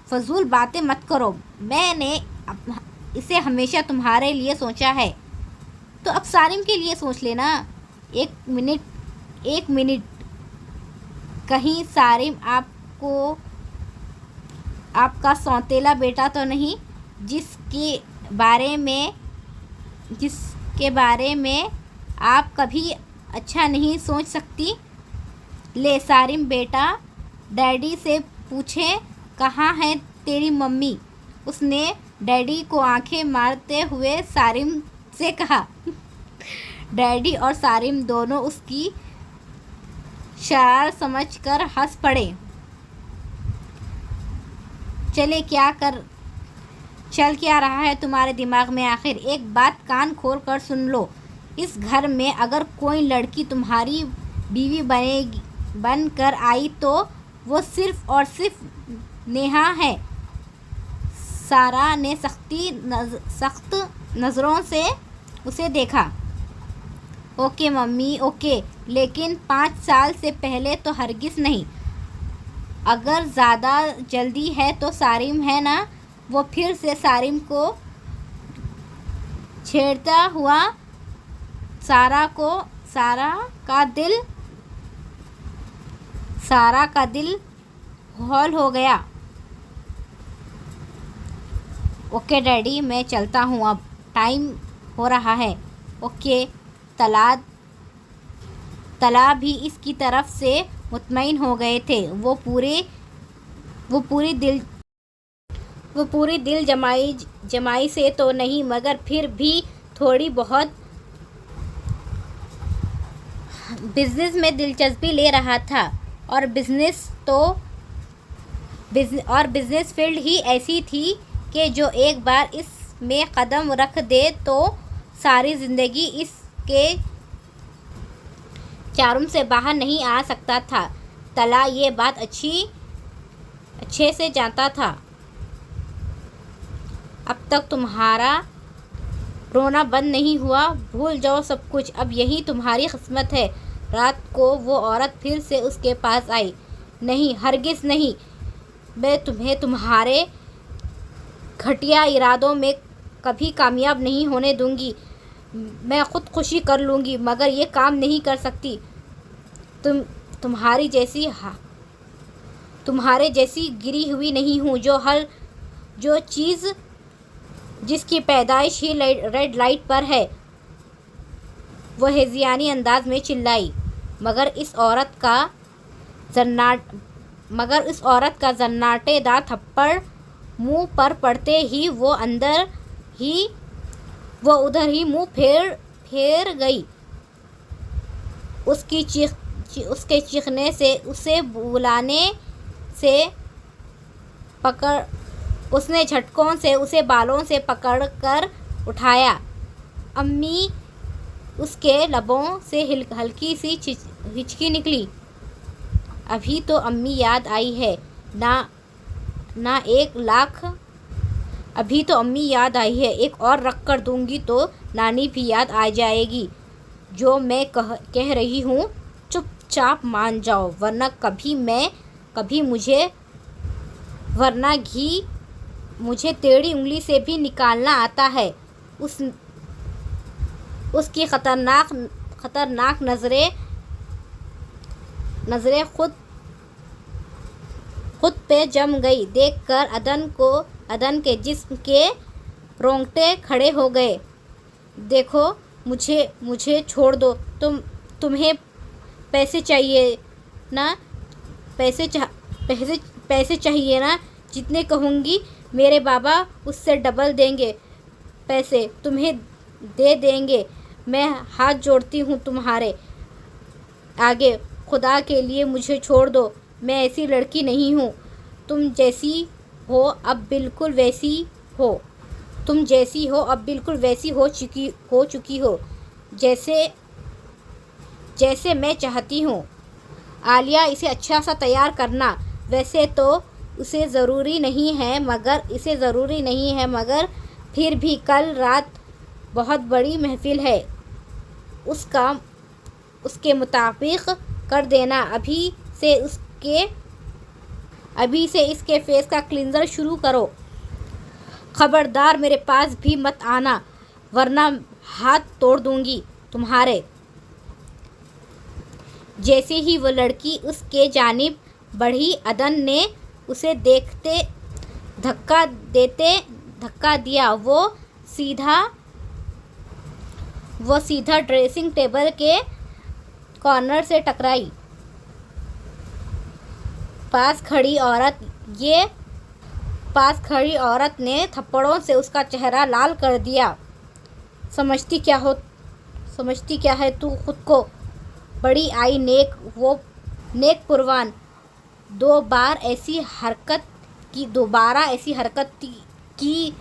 فضول باتیں مت کرو. میں نے اسے ہمیشہ تمہارے لیے سوچا ہے تو اب سارم کے لیے سوچ لینا. ایک منٹ کہیں سارم آپ کا سوتیلا بیٹا تو نہیں جس کے بارے میں آپ کبھی اچھا نہیں سوچ سکتی؟ لے سارم بیٹا ڈیڈی سے پوچھیں کہاں ہے تیری ممی؟ اس نے ڈیڈی کو آنکھیں مارتے ہوئے سارم سے کہا. ڈیڈی اور سارم دونوں اس کی شرارت سمجھ کر ہنس پڑے. چل کیا رہا ہے تمہارے دماغ میں آخر؟ ایک بات کان کھول کر سن لو. اس گھر میں اگر کوئی لڑکی تمہاری بیوی بن کر آئی تو وہ صرف اور صرف نیہا ہے. سارا نے سخت نظروں سے اسے دیکھا. اوکے ممی اوکے، لیکن 5 سال سے پہلے تو ہرگز نہیں. اگر زیادہ جلدی ہے تو سارم ہے نا. وہ پھر سے سارم کو چھیڑتا ہوا سارا کا دل ہول ہو گیا. اوکے ڈیڈی میں چلتا ہوں، اب ٹائم ہو رہا ہے. اوکے. طلا بھی اس کی طرف سے مطمئن ہو گئے تھے. وہ پوری دل جمائی سے تو نہیں مگر پھر بھی تھوڑی بہت بزنس میں دلچسپی لے رہا تھا. اور بزنس فیلڈ ہی ایسی تھی کہ جو ایک بار اس میں قدم رکھ دے تو ساری زندگی اس کے چارم سے باہر نہیں آ سکتا تھا. طلا یہ بات اچھے سے جانتا تھا. اب تک تمہارا رونا بند نہیں ہوا. بھول جاؤ سب کچھ، اب یہی تمہاری قسمت ہے. رات کو وہ عورت پھر سے اس کے پاس آئی. نہیں ہرگز نہیں، میں تمہیں تمہارے گھٹیا ارادوں میں کبھی کامیاب نہیں ہونے دوں گی. میں خودکشی کر لوں گی مگر یہ کام نہیں کر سکتی. تمہارے جیسی گری ہوئی نہیں ہوں جو چیز جس کی پیدائش ہی ریڈ لائٹ پر ہے. وہ ہیضیانی انداز میں چلائی. مگر اس عورت کا زناٹے دار تھپڑ منہ پر پڑتے ہی وہ ادھر ہی منہ پھیر گئی. اس کے چیخنے سے، اسے بلانے سے، اس نے جھٹکوں سے اسے بالوں سے پکڑ کر اٹھایا. امی. اس کے لبوں سے ہلکی سی ہچکی نکلی. ابھی تو امی یاد آئی ہے نا 1,00,000. ابھی تو امی یاد آئی ہے، ایک اور رکھ کر دوں گی تو نانی بھی یاد آ جائے گی. جو میں کہہ رہی ہوں چپ چاپ مان جاؤ ورنہ گھی مجھے ٹیڑھی انگلی سے بھی نکالنا آتا ہے. اس کی خطرناک نظریں خود پہ جم گئی دیکھ کر عدن کے جسم کے رونگٹے کھڑے ہو گئے. دیکھو مجھے چھوڑ دو. تمہیں پیسے چاہیے نا؟ پیسے چاہیے نا؟ جتنے کہوں گی میرے بابا اس سے ڈبل دیں گے. پیسے تمہیں دے دیں گے میں ہاتھ جوڑتی ہوں تمہارے آگے، خدا کے لیے مجھے چھوڑ دو، میں ایسی لڑکی نہیں ہوں، تم جیسی ہو اب بالکل ویسی ہو، تم جیسی ہو اب بالکل ویسی ہو چکی ہو جیسے میں چاہتی ہوں۔ عالیہ، اسے اچھا سا تیار کرنا، ویسے تو اسے ضروری نہیں ہے مگر پھر بھی کل رات بہت بڑی محفل ہے، اس کے مطابق کر دینا، ابھی سے اس کے فیس کا کلینزر شروع کرو۔ خبردار میرے پاس بھی مت آنا ورنہ ہاتھ توڑ دوں گی تمہارے۔ جیسے ہی وہ لڑکی اس کے جانب بڑھی، عدن نے اسے دیکھتے دھکا دیا، وہ سیدھا ڈریسنگ ٹیبل کے کارنر سے ٹکرائی۔ پاس کھڑی عورت نے تھپڑوں سے اس کا چہرہ لال کر دیا۔ سمجھتی کیا ہے تو خود کو؟ بڑی آئی نیک پروان، دوبارہ ایسی حرکت کی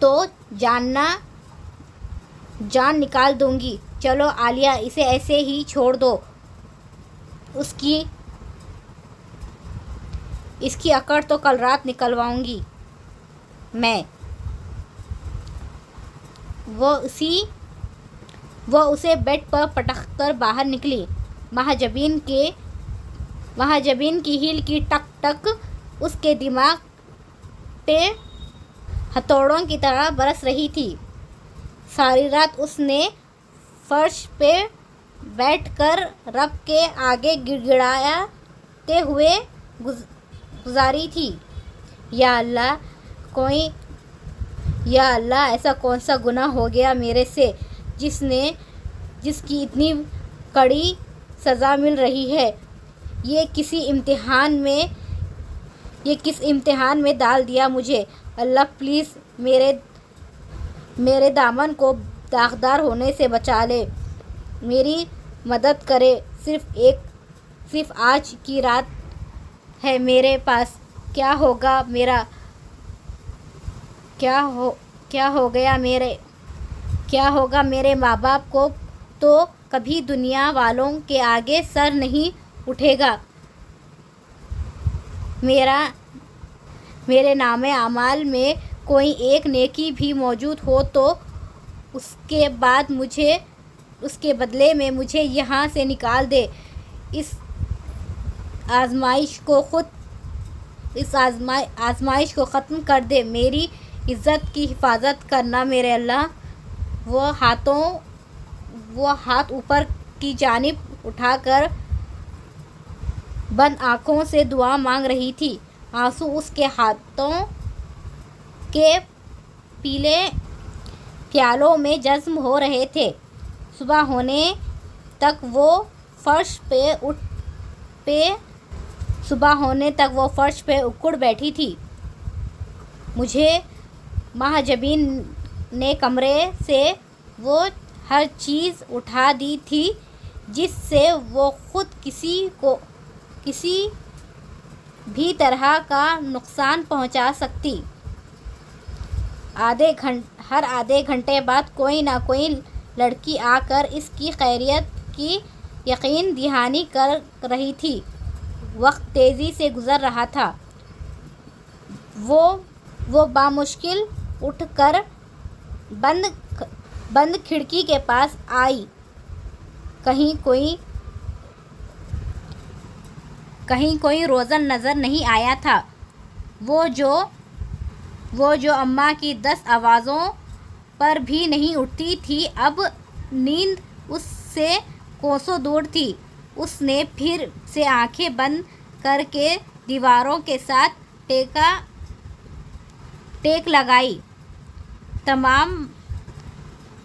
تو جان نکال دوں گی۔ چلو عالیہ، اسے ایسے ہی چھوڑ دو، اس کی اکڑ تو کل رات نکلواؤں گی میں۔ وہ اسے بیڈ پر پٹک کر باہر نکلی۔ مہاجبین کی ہیل کی ٹک ٹک اس کے دماغ پہ ہتھوڑوں کی طرح برس رہی تھی۔ ساری رات اس نے فرش پہ بیٹھ کر رب کے آگے گڑگڑاتے ہوئے گزاری تھی، یا اللہ ایسا کون سا گناہ ہو گیا میرے سے جس کی اتنی کڑی سزا مل رہی ہے؟ یہ کس امتحان میں ڈال دیا مجھے؟ اللہ پلیز میرے دامن کو داغدار ہونے سے بچا لے، میری مدد کرے۔ صرف آج کی رات ہے میرے پاس، کیا ہوگا میرے ماں باپ کو تو کبھی دنیا والوں کے آگے سر نہیں اٹھے گا۔ میرے نام اعمال میں کوئی ایک نیکی بھی موجود ہو تو اس کے بدلے میں مجھے یہاں سے نکال دے، اس آزمائش کو ختم کر دے، میری عزت کی حفاظت کرنا میرے اللہ۔ وہ ہاتھ اوپر کی جانب اٹھا کر بند آنکھوں سے دعا مانگ رہی تھی، آنسو اس کے ہاتھوں کے پیالوں میں جذب ہو رہے تھے۔ صبح ہونے تک وہ فرش پہ اکڑ بیٹھی تھی۔ مہاجبین نے کمرے سے وہ ہر چیز اٹھا دی تھی جس سے وہ خود کسی بھی طرح کا نقصان پہنچا سکتی۔ ہر آدھے گھنٹے بعد کوئی نہ کوئی لڑکی آ کر اس کی خیریت کی یقین دہانی کر رہی تھی۔ وقت تیزی سے گزر رہا تھا۔ وہ بامشکل اٹھ کر بند کھڑکی کے پاس آئی، کہیں کوئی روزن نظر نہیں آیا تھا۔ وہ جو اماں کی 10 آوازوں پر بھی نہیں اٹھتی تھی، اب نیند اس سے کوسوں دور تھی۔ اس نے پھر سے آنکھیں بند کر کے دیواروں کے ساتھ ٹیک لگائی۔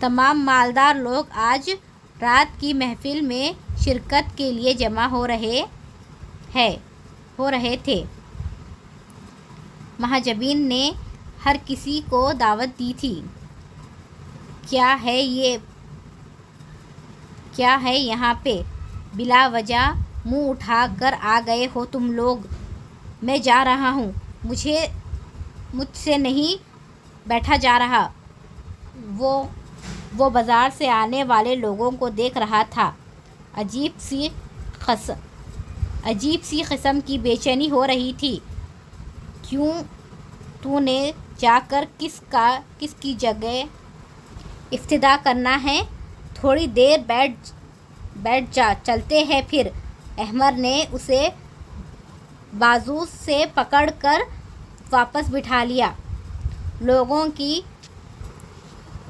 تمام مالدار لوگ آج رات کی محفل میں شرکت کے لیے جمع ہو رہے تھے۔ مہاجبین نے ہر کسی کو دعوت دی تھی۔ کیا ہے یہاں پہ؟ بلا وجہ منہ اٹھا کر آ گئے ہو تم لوگ؟ میں جا رہا ہوں، مجھ سے نہیں بیٹھا جا رہا۔ وہ بازار سے آنے والے لوگوں کو دیکھ رہا تھا۔ عجیب سی قسم کی بے چینی ہو رہی تھی۔ کیوں؟ تو نے جا کر کس کی جگہ افتدا کرنا ہے؟ تھوڑی دیر بیٹھ جا، چلتے ہیں پھر۔ احمر نے اسے بازو سے پکڑ کر واپس بٹھا لیا۔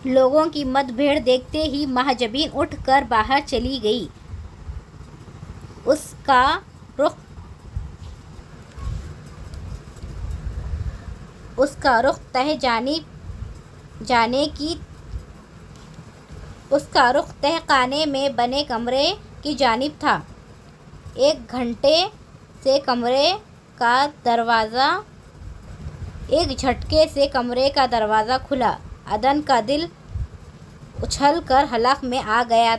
لوگوں کی مد بھیڑ دیکھتے ہی مہاجبین اٹھ کر باہر چلی گئی۔ اس کا رخ تہ خانے میں بنے کمرے کی جانب تھا۔ ایک جھٹکے سے کمرے کا دروازہ کھلا۔ عدن کا دل اچھل کر حلق میں آ گیا۔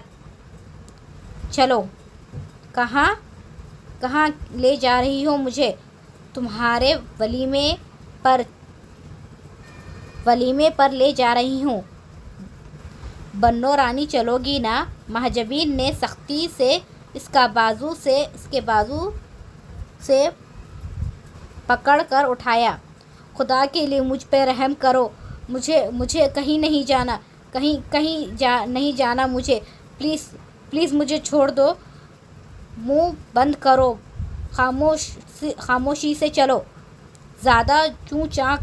چلو، کہاں لے جا رہی ہو مجھے؟ تمہارے ولیمے پر لے جا رہی ہوں۔ بنو رانی چلو گی نا؟ مہاجبین نے سختی سے اس کے بازو سے پکڑ کر اٹھایا۔ خدا کے لیے مجھ پہ رحم کرو، مجھے کہیں نہیں جانا مجھے، پلیز مجھے چھوڑ دو۔ منہ بند کرو، خاموشی سے چلو، زیادہ چوں چاں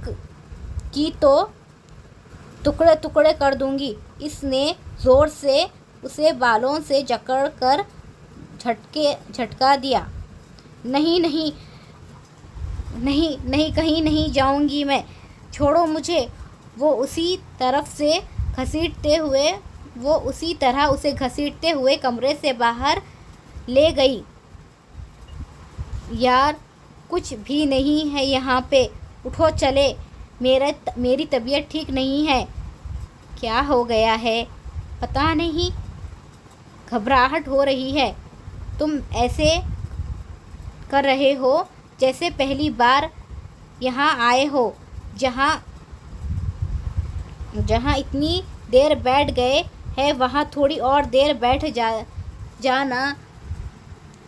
کی تو ٹکڑے کر دوں گی۔ اس نے زور سے اسے بالوں سے جکڑ کر جھٹکا دیا۔ نہیں، کہیں نہیں جاؤں گی میں، چھوڑو مجھے۔ وہ اسی طرح اسے گھسیٹتے ہوئے کمرے سے باہر لے گئی۔ یار، کچھ بھی نہیں ہے یہاں پہ، اٹھو چلیں، میری طبیعت ٹھیک نہیں ہے۔ کیا ہو گیا ہے؟ پتہ نہیں، گھبراہٹ ہو رہی ہے۔ تم ایسے کر رہے ہو جیسے پہلی بار یہاں آئے ہو۔ جہاں اتنی دیر بیٹھ گئے ہیں وہاں تھوڑی اور دیر بیٹھ جانا،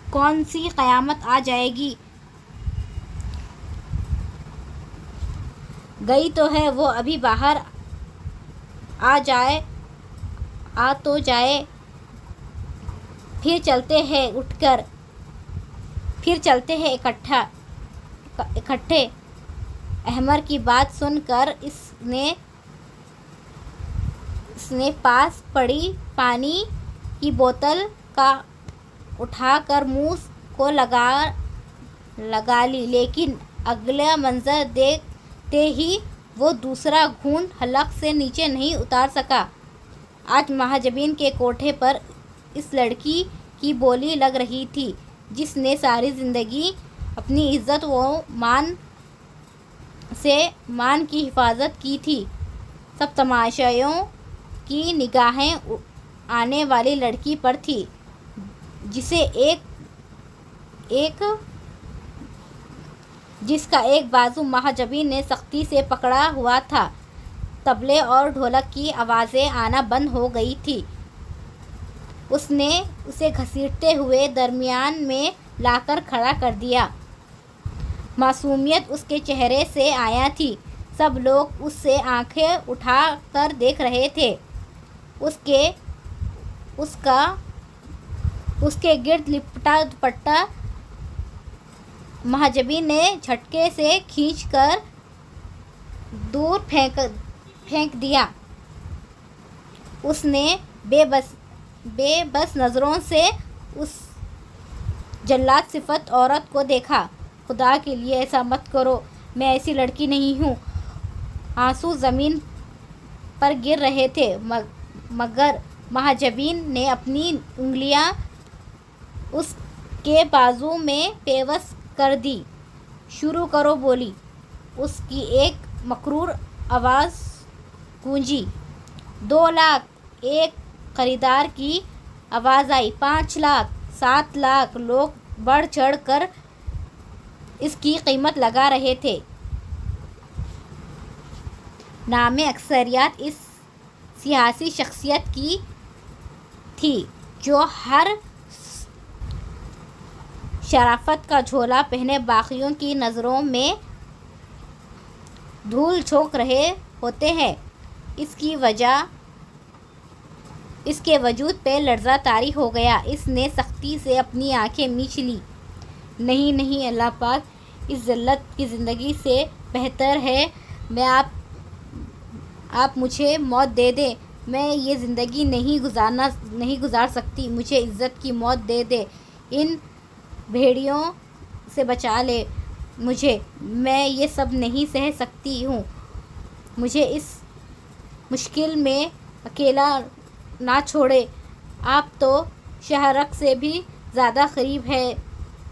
کون سی قیامت آ جائے گی؟ گئی تو ہے وہ، ابھی باہر آ تو جائے۔ پھر چلتے ہیں اکٹھے۔ احمر کی بات سن کر اس نے پاس پڑی پانی کی بوتل اٹھا کر منہ کو لگا لی، لیکن اگلا منظر دیکھتے ہی وہ دوسرا گھونٹ حلق سے نیچے نہیں اتار سکا۔ آج مہاجبین کے کوٹھے پر اس لڑکی کی بولی لگ رہی تھی جس نے ساری زندگی اپنی عزت و مان کی حفاظت کی تھی۔ سب تماشائیوں کی نگاہیں آنے والی لڑکی پر تھی جس کا ایک بازو مہاجبین نے سختی سے پکڑا ہوا تھا۔ طبلے اور ڈھولک کی آوازیں آنا بند ہو گئی تھیں۔ اس نے اسے گھسیٹتے ہوئے درمیان میں لا کر کھڑا کر دیا۔ معصومیت اس کے چہرے سے عیاں تھی۔ سب لوگ اس سے آنکھیں اٹھا کر دیکھ رہے تھے۔ اس کے گرد لپٹا دوپٹہ مہاجبین نے جھٹکے سے کھینچ کر دور پھینک دیا۔ اس نے بے بس نظروں سے اس جلاد صفت عورت کو دیکھا۔ خدا کے لیے ایسا مت کرو، میں ایسی لڑکی نہیں ہوں۔ آنسو زمین پر گر رہے تھے مگر مہاجبین نے اپنی انگلیاں اس کے بازو میں پیوست کر دی۔ شروع کرو، بولی۔ اس کی ایک مکرور آواز گونجی۔ 2 لاکھ ایک خریدار کی آواز آئی۔ 5 لاکھ، 7 لاکھ لوگ بڑھ چڑھ کر اس کی قیمت لگا رہے تھے۔ نام اکثریت اس سیاسی شخصیت کی تھی جو ہر شرافت کا جھولا پہنے باقیوں کی نظروں میں دھول جھونک رہے ہوتے ہیں۔ اس کے وجود پہ لرزہ طاری ہو گیا۔ اس نے سختی سے اپنی آنکھیں مینچ لیں۔ نہیں اللہ پاک، اس ذلت کی زندگی سے بہتر ہے آپ مجھے موت دے دیں۔ میں یہ زندگی نہیں گزار سکتی۔ مجھے عزت کی موت دے دے۔ ان بھیڑیوں سے بچا لے مجھے۔ میں یہ سب نہیں سہ سکتی ہوں۔ مجھے اس مشکل میں اکیلا نہ چھوڑے۔ آپ تو شہرک سے بھی زیادہ قریب ہیں۔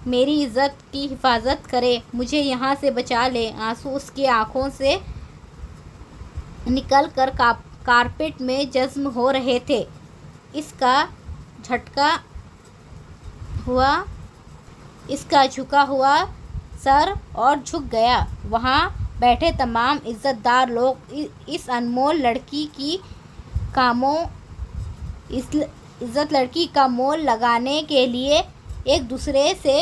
میری عزت کی حفاظت کرے۔ مجھے یہاں سے بچا لے۔ آنسو اس کی آنکھوں سے نکل کر کارپیٹ میں جذب ہو رہے تھے۔ اس کا جھکا ہوا سر اور جھک گیا۔ وہاں بیٹھے تمام عزت دار لوگ اس انمول لڑکی کا مول لگانے کے لیے ایک دوسرے سے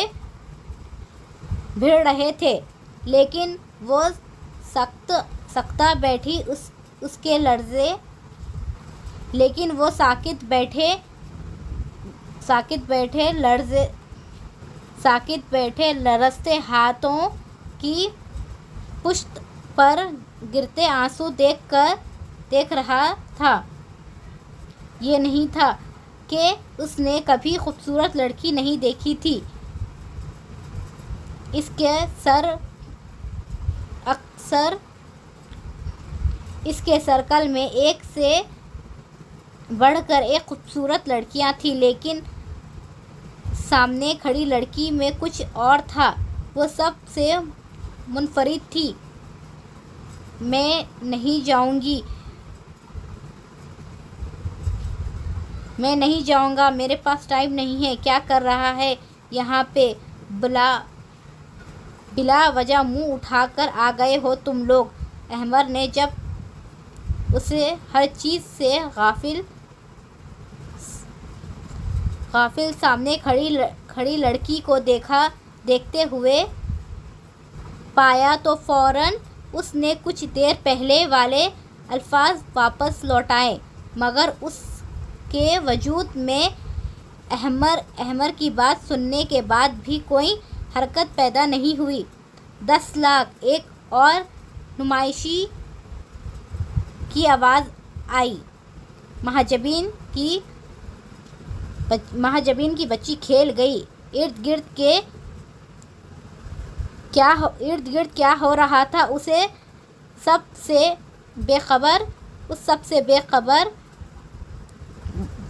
بھیڑ رہے تھے، لیکن وہ ساکت بیٹھے لرزتے ہاتھوں کی پشت پر گرتے آنسو دیکھ رہا تھا۔ یہ نہیں تھا کہ اس نے کبھی خوبصورت لڑکی نہیں دیکھی تھی۔ اس کے سرکل میں ایک سے بڑھ کر ایک خوبصورت لڑکیاں تھیں، لیکن سامنے کھڑی لڑکی میں کچھ اور تھا۔ وہ سب سے منفرد تھی۔ میں نہیں جاؤں گا، میرے پاس ٹائم نہیں ہے۔ کیا کر رہا ہے یہاں پہ؟ بلا وجہ منہ اٹھا کر آ گئے ہو تم لوگ؟ احمر نے جب اسے ہر چیز سے غافل سامنے کھڑی لڑکی کو دیکھتے ہوئے پایا تو فوراً اس نے کچھ دیر پہلے والے الفاظ واپس لوٹائے، مگر اس کے وجود میں احمر کی بات سننے کے بعد بھی کوئی حرکت پیدا نہیں ہوئی۔ 10 لاکھ ایک اور نمائشی کی آواز آئی۔ مہاجبین کی بچی کھیل گئی۔ ارد گرد کیا ہو رہا تھا اس سب سے بے خبر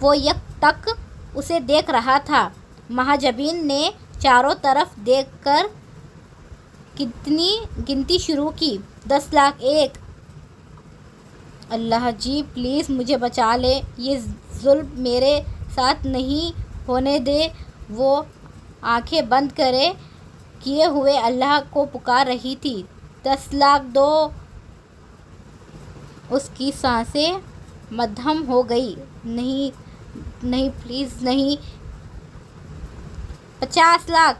وہ یک ٹک اسے دیکھ رہا تھا۔ مہاجبین نے چاروں طرف دیکھ کر گنتی شروع کی۔ 10 لاکھ ایک۔ اللہ جی پلیز مجھے بچا لے، یہ ظلم میرے ساتھ نہیں ہونے دے۔ وہ آنکھیں بند کیے ہوئے اللہ کو پکار رہی تھی۔ 10 لاکھ دو۔ اس کی سانسیں مدھم ہو گئیں۔ نہیں پلیز نہیں۔ 50 لاکھ۔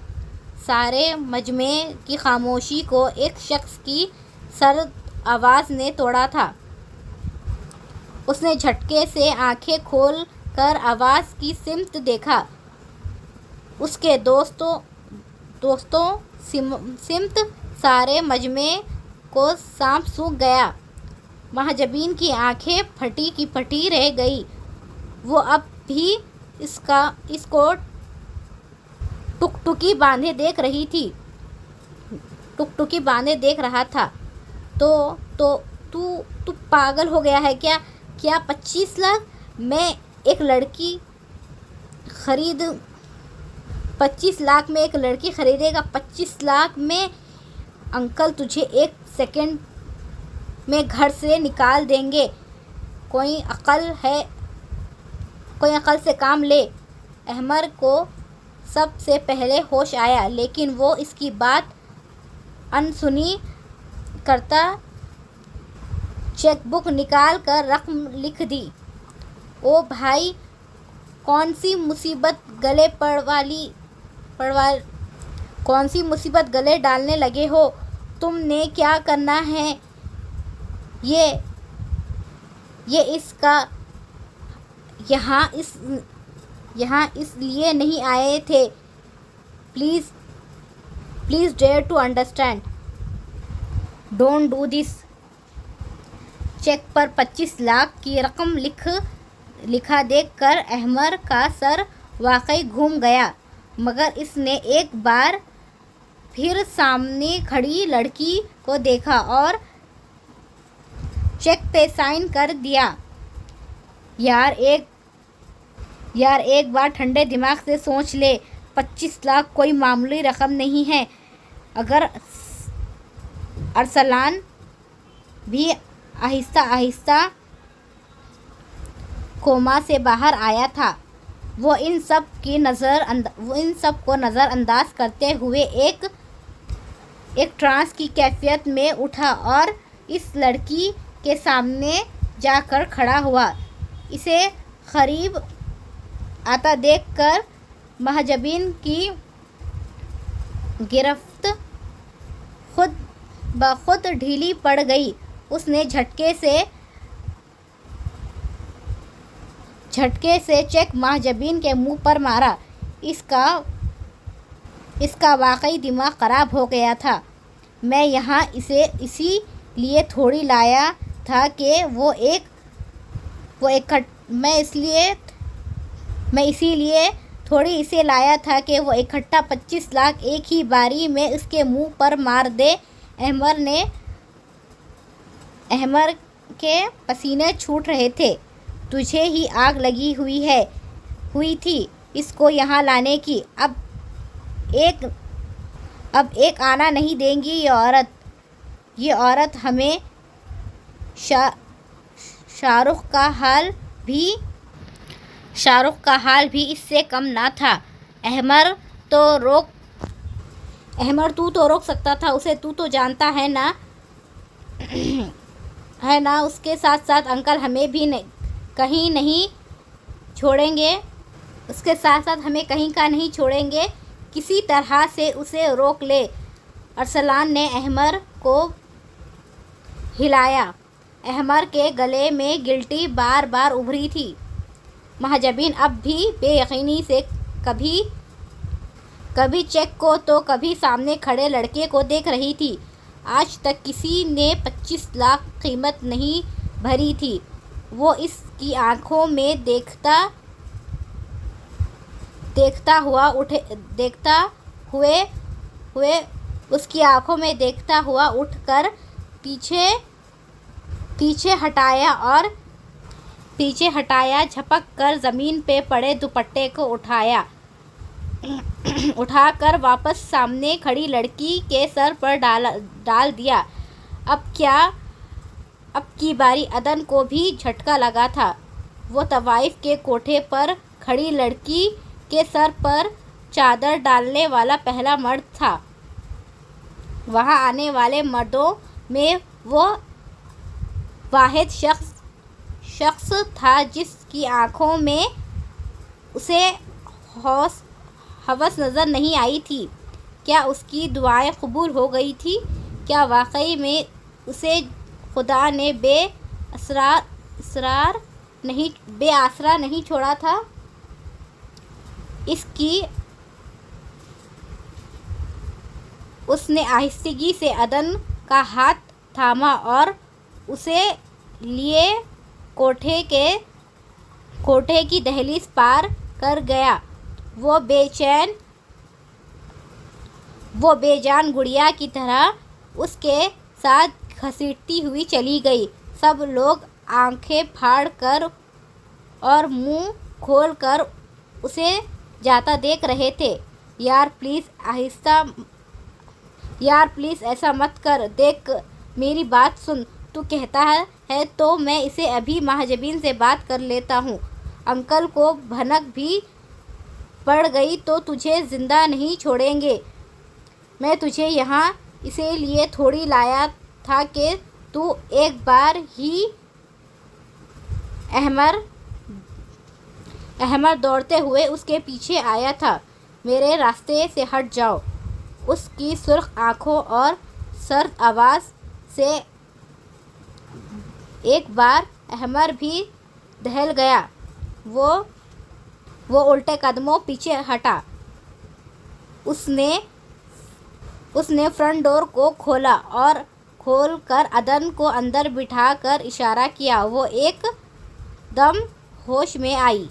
سارے مجمع کی خاموشی کو ایک شخص کی سرد آواز نے توڑا تھا۔ اس نے جھٹکے سے آنکھیں کھول کر آواز کی سمت دیکھا۔ اس کے دوستوں سمت سارے مجمع کو سانپ سونگھ گیا۔ مہاجبین کی آنکھیں پھٹی کی پھٹی رہ گئیں۔ وہ اب بھی اس کو ٹکٹکی باندھے دیکھ رہا تھا۔ تو پاگل ہو گیا ہے کیا؟ 25 لاکھ میں ایک لڑکی خریدے گا؟ 25 لاکھ میں انکل تجھے 1 سیکنڈ میں گھر سے نکال دیں گے۔ کوئی عقل سے کام لے۔ احمر کو سب سے پہلے ہوش آیا، لیکن وہ اس کی بات انسنی کرتا چیک بک نکال کر رقم لکھ دی۔ او بھائی، کون سی مصیبت گلے ڈالنے لگے ہو؟ تم نے کیا کرنا ہے؟ یہ اس کا یہاں اس لیے نہیں آئے تھے۔ Please dare to understand, don't do this. Cheque پر 25 لاکھ کی رقم لکھا دیکھ کر احمر کا سر واقعی گھوم گیا، مگر اس نے ایک بار پھر سامنے کھڑی لڑکی کو دیکھا اور چیک پہ سائن کر دیا۔ یار ایک بار ٹھنڈے دماغ سے سوچ لے، 25 لاکھ کوئی معمولی رقم نہیں ہے۔ اگر ارسلان بھی آہستہ آہستہ کوما سے باہر آیا تھا، وہ ان سب کو نظر انداز کرتے ہوئے ایک ٹرانس کی کیفیت میں اٹھا اور اس لڑکی کے سامنے جا کر کھڑا ہوا۔ اسے قریب آتا دیکھ کر محجبین کی گرفت خود بخود ڈھیلی پڑ گئی۔ اس نے جھٹکے سے چیک محجبین کے منہ پر مارا۔ اس کا واقعی دماغ خراب ہو گیا تھا۔ میں یہاں اسے اسی لیے تھوڑی لایا تھا کہ میں اسی لیے تھوڑی اسے لایا تھا کہ وہ اکٹھا 25 لاکھ ایک ہی باری میں اس کے منہ پر مار دے۔ احمر کے پسینے چھوٹ رہے تھے۔ تجھے ہی آگ لگی ہوئی تھی اس کو یہاں لانے کی۔ اب ایک آنا نہیں دے گی یہ عورت ہمیں۔ شاہ رخ کا حال بھی اس سے کم نہ تھا۔ احمر تو روک سکتا تھا اسے، تو جانتا ہے نا اس کے ساتھ ساتھ انکل ہمیں بھی کہیں نہیں چھوڑیں گے۔ اس کے ساتھ ساتھ ہمیں کہیں کا نہیں چھوڑیں گے، کسی طرح سے اسے روک لے۔ ارسلان نے احمر کو ہلایا۔ احمر کے گلے میں گلٹی بار بار ابھری تھی۔ محجبین اب بھی بے یقینی سے کبھی چیک کو تو کبھی سامنے کھڑے لڑکے کو دیکھ رہی تھی۔ آج تک کسی نے 25 لاکھ قیمت نہیں بھری تھی۔ وہ اس کی آنکھوں میں دیکھتا ہوا اٹھ کر پیچھے ہٹایا، جھپک کر زمین پہ پڑے دوپٹے کو اٹھا کر واپس سامنے کھڑی لڑکی کے سر پر ڈال دیا۔ اب کی باری عدن کو بھی جھٹکا لگا تھا۔ وہ طوائف کے کوٹھے پر کھڑی لڑکی کے سر پر چادر ڈالنے والا پہلا مرد تھا۔ وہاں آنے والے مردوں میں وہ واحد شخص تھا جس کی آنکھوں میں اسے ہوس نظر نہیں آئی تھی۔ کیا اس کی دعائیں قبول ہو گئی تھیں؟ کیا واقعی میں اسے خدا نے بے آسرا نہیں چھوڑا تھا؟ اس نے آہستگی سے عدن کا ہاتھ تھاما اور اسے لیے کوٹھے کی دہلیز پار کر گیا۔ وہ بے جان گڑیا کی طرح اس کے ساتھ گھسیٹتی ہوئی چلی گئی۔ سب لوگ آنکھیں پھاڑ کر اور منہ کھول کر اسے جاتا دیکھ رہے تھے۔ یار پلیز ایسا مت کر، دیکھ میری بات سن۔ تو کہتا ہے تو میں اسے ابھی مہاجبین سے بات کر لیتا ہوں. انکل کو بھنک بھی پڑ گئی تو تجھے زندہ نہیں چھوڑیں گے. میں تجھے یہاں اسی لیے تھوڑی لایا تھا کہ تو ایک بار ہی احمر دوڑتے ہوئے اس کے پیچھے آیا تھا. میرے راستے سے ہٹ جاؤ. اس کی سرخ آنکھوں اور سرد آواز سے ایک بار احمر بھی دہل گیا. وہ الٹے قدموں پیچھے ہٹا. اس نے فرنٹ ڈور کو کھولا اور کھول کر عدن کو اندر بٹھا کر اشارہ کیا. وہ ایک دم ہوش میں آئی.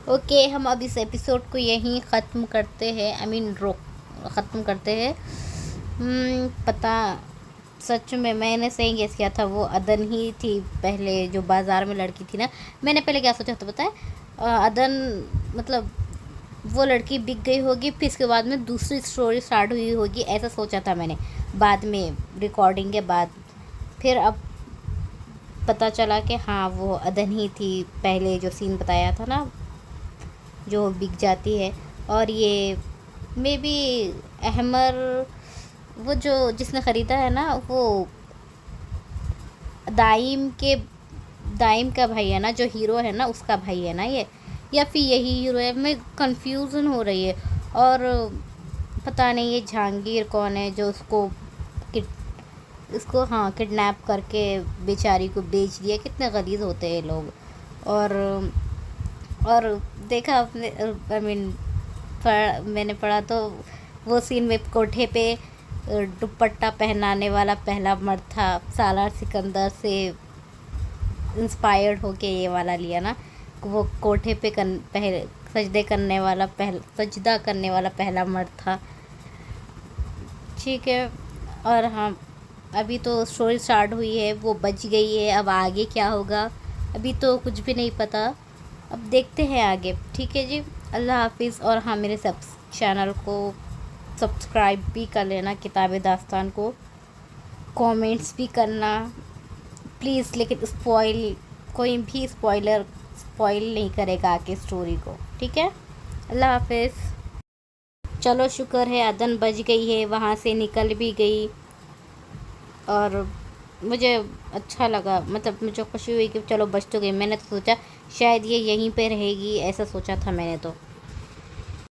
اوکے، ہم اب اس ایپیسوڈ کو یہیں ختم کرتے ہیں. ختم کرتے ہیں. پتہ سچ میں نے صحیح گیس کیا تھا. وہ عدن ہی تھی پہلے، جو بازار میں لڑکی تھی نا. میں نے پہلے کیا سوچا تھا پتہ ہے؟ عدن مطلب وہ لڑکی بک گئی ہوگی، پھر اس کے بعد میں دوسری اسٹوری سٹارٹ ہوئی ہوگی، ایسا سوچا تھا میں نے بعد میں ریکارڈنگ کے بعد. پھر اب پتہ چلا کہ ہاں وہ عدن ہی تھی پہلے، جو سین بتایا تھا نا، جو بک جاتی ہے. اور یہ میں بھی احمر، وہ جو جس نے خریدا ہے نا، وہ دائم کا بھائی ہے نا، جو ہیرو ہے نا اس کا بھائی ہے نا یہ، یا پھر یہی ہیرو ہے. میں کنفیوژن ہو رہی ہے. اور پتہ نہیں یہ جہانگیر کون ہے جو اس کو کڈنیپ کر کے بیچاری کو بیچ دیا. کتنے غلیظ ہوتے ہیں لوگ. اور دیکھا میں نے پڑھا تو وہ سین میں کوٹھے پہ دوپٹہ پہنانے والا پہلا مرد تھا. سالار سکندر سے انسپائرڈ ہو کے یہ والا لیا نا. وہ کوٹھے پہ سجدہ کرنے والا پہلا مرد تھا. ٹھیک ہے. اور ہاں، ابھی تو اسٹوری سٹارٹ ہوئی ہے، وہ بچ گئی ہے. اب آگے کیا ہوگا ابھی تو کچھ بھی نہیں پتہ. اب دیکھتے ہیں آگے. ٹھیک ہے جی، اللہ حافظ. اور ہاں، میرے چینل کو سبسکرائب بھی کر لینا، کتاب داستان کو کومنٹس بھی کرنا پلیز. لیکن کوئی بھی اسپوائل نہیں کرے گا آگے اسٹوری کو. ٹھیک ہے، اللہ حافظ. چلو شکر ہے عدن بچ گئی ہے، وہاں سے نکل بھی گئی. اور مجھے اچھا لگا، مطلب مجھے خوشی ہوئی کہ چلو بچ تو گئی. میں نے تو سوچا شاید یہ یہیں پہ رہے گی، ایسا سوچا تھا میں نے تو.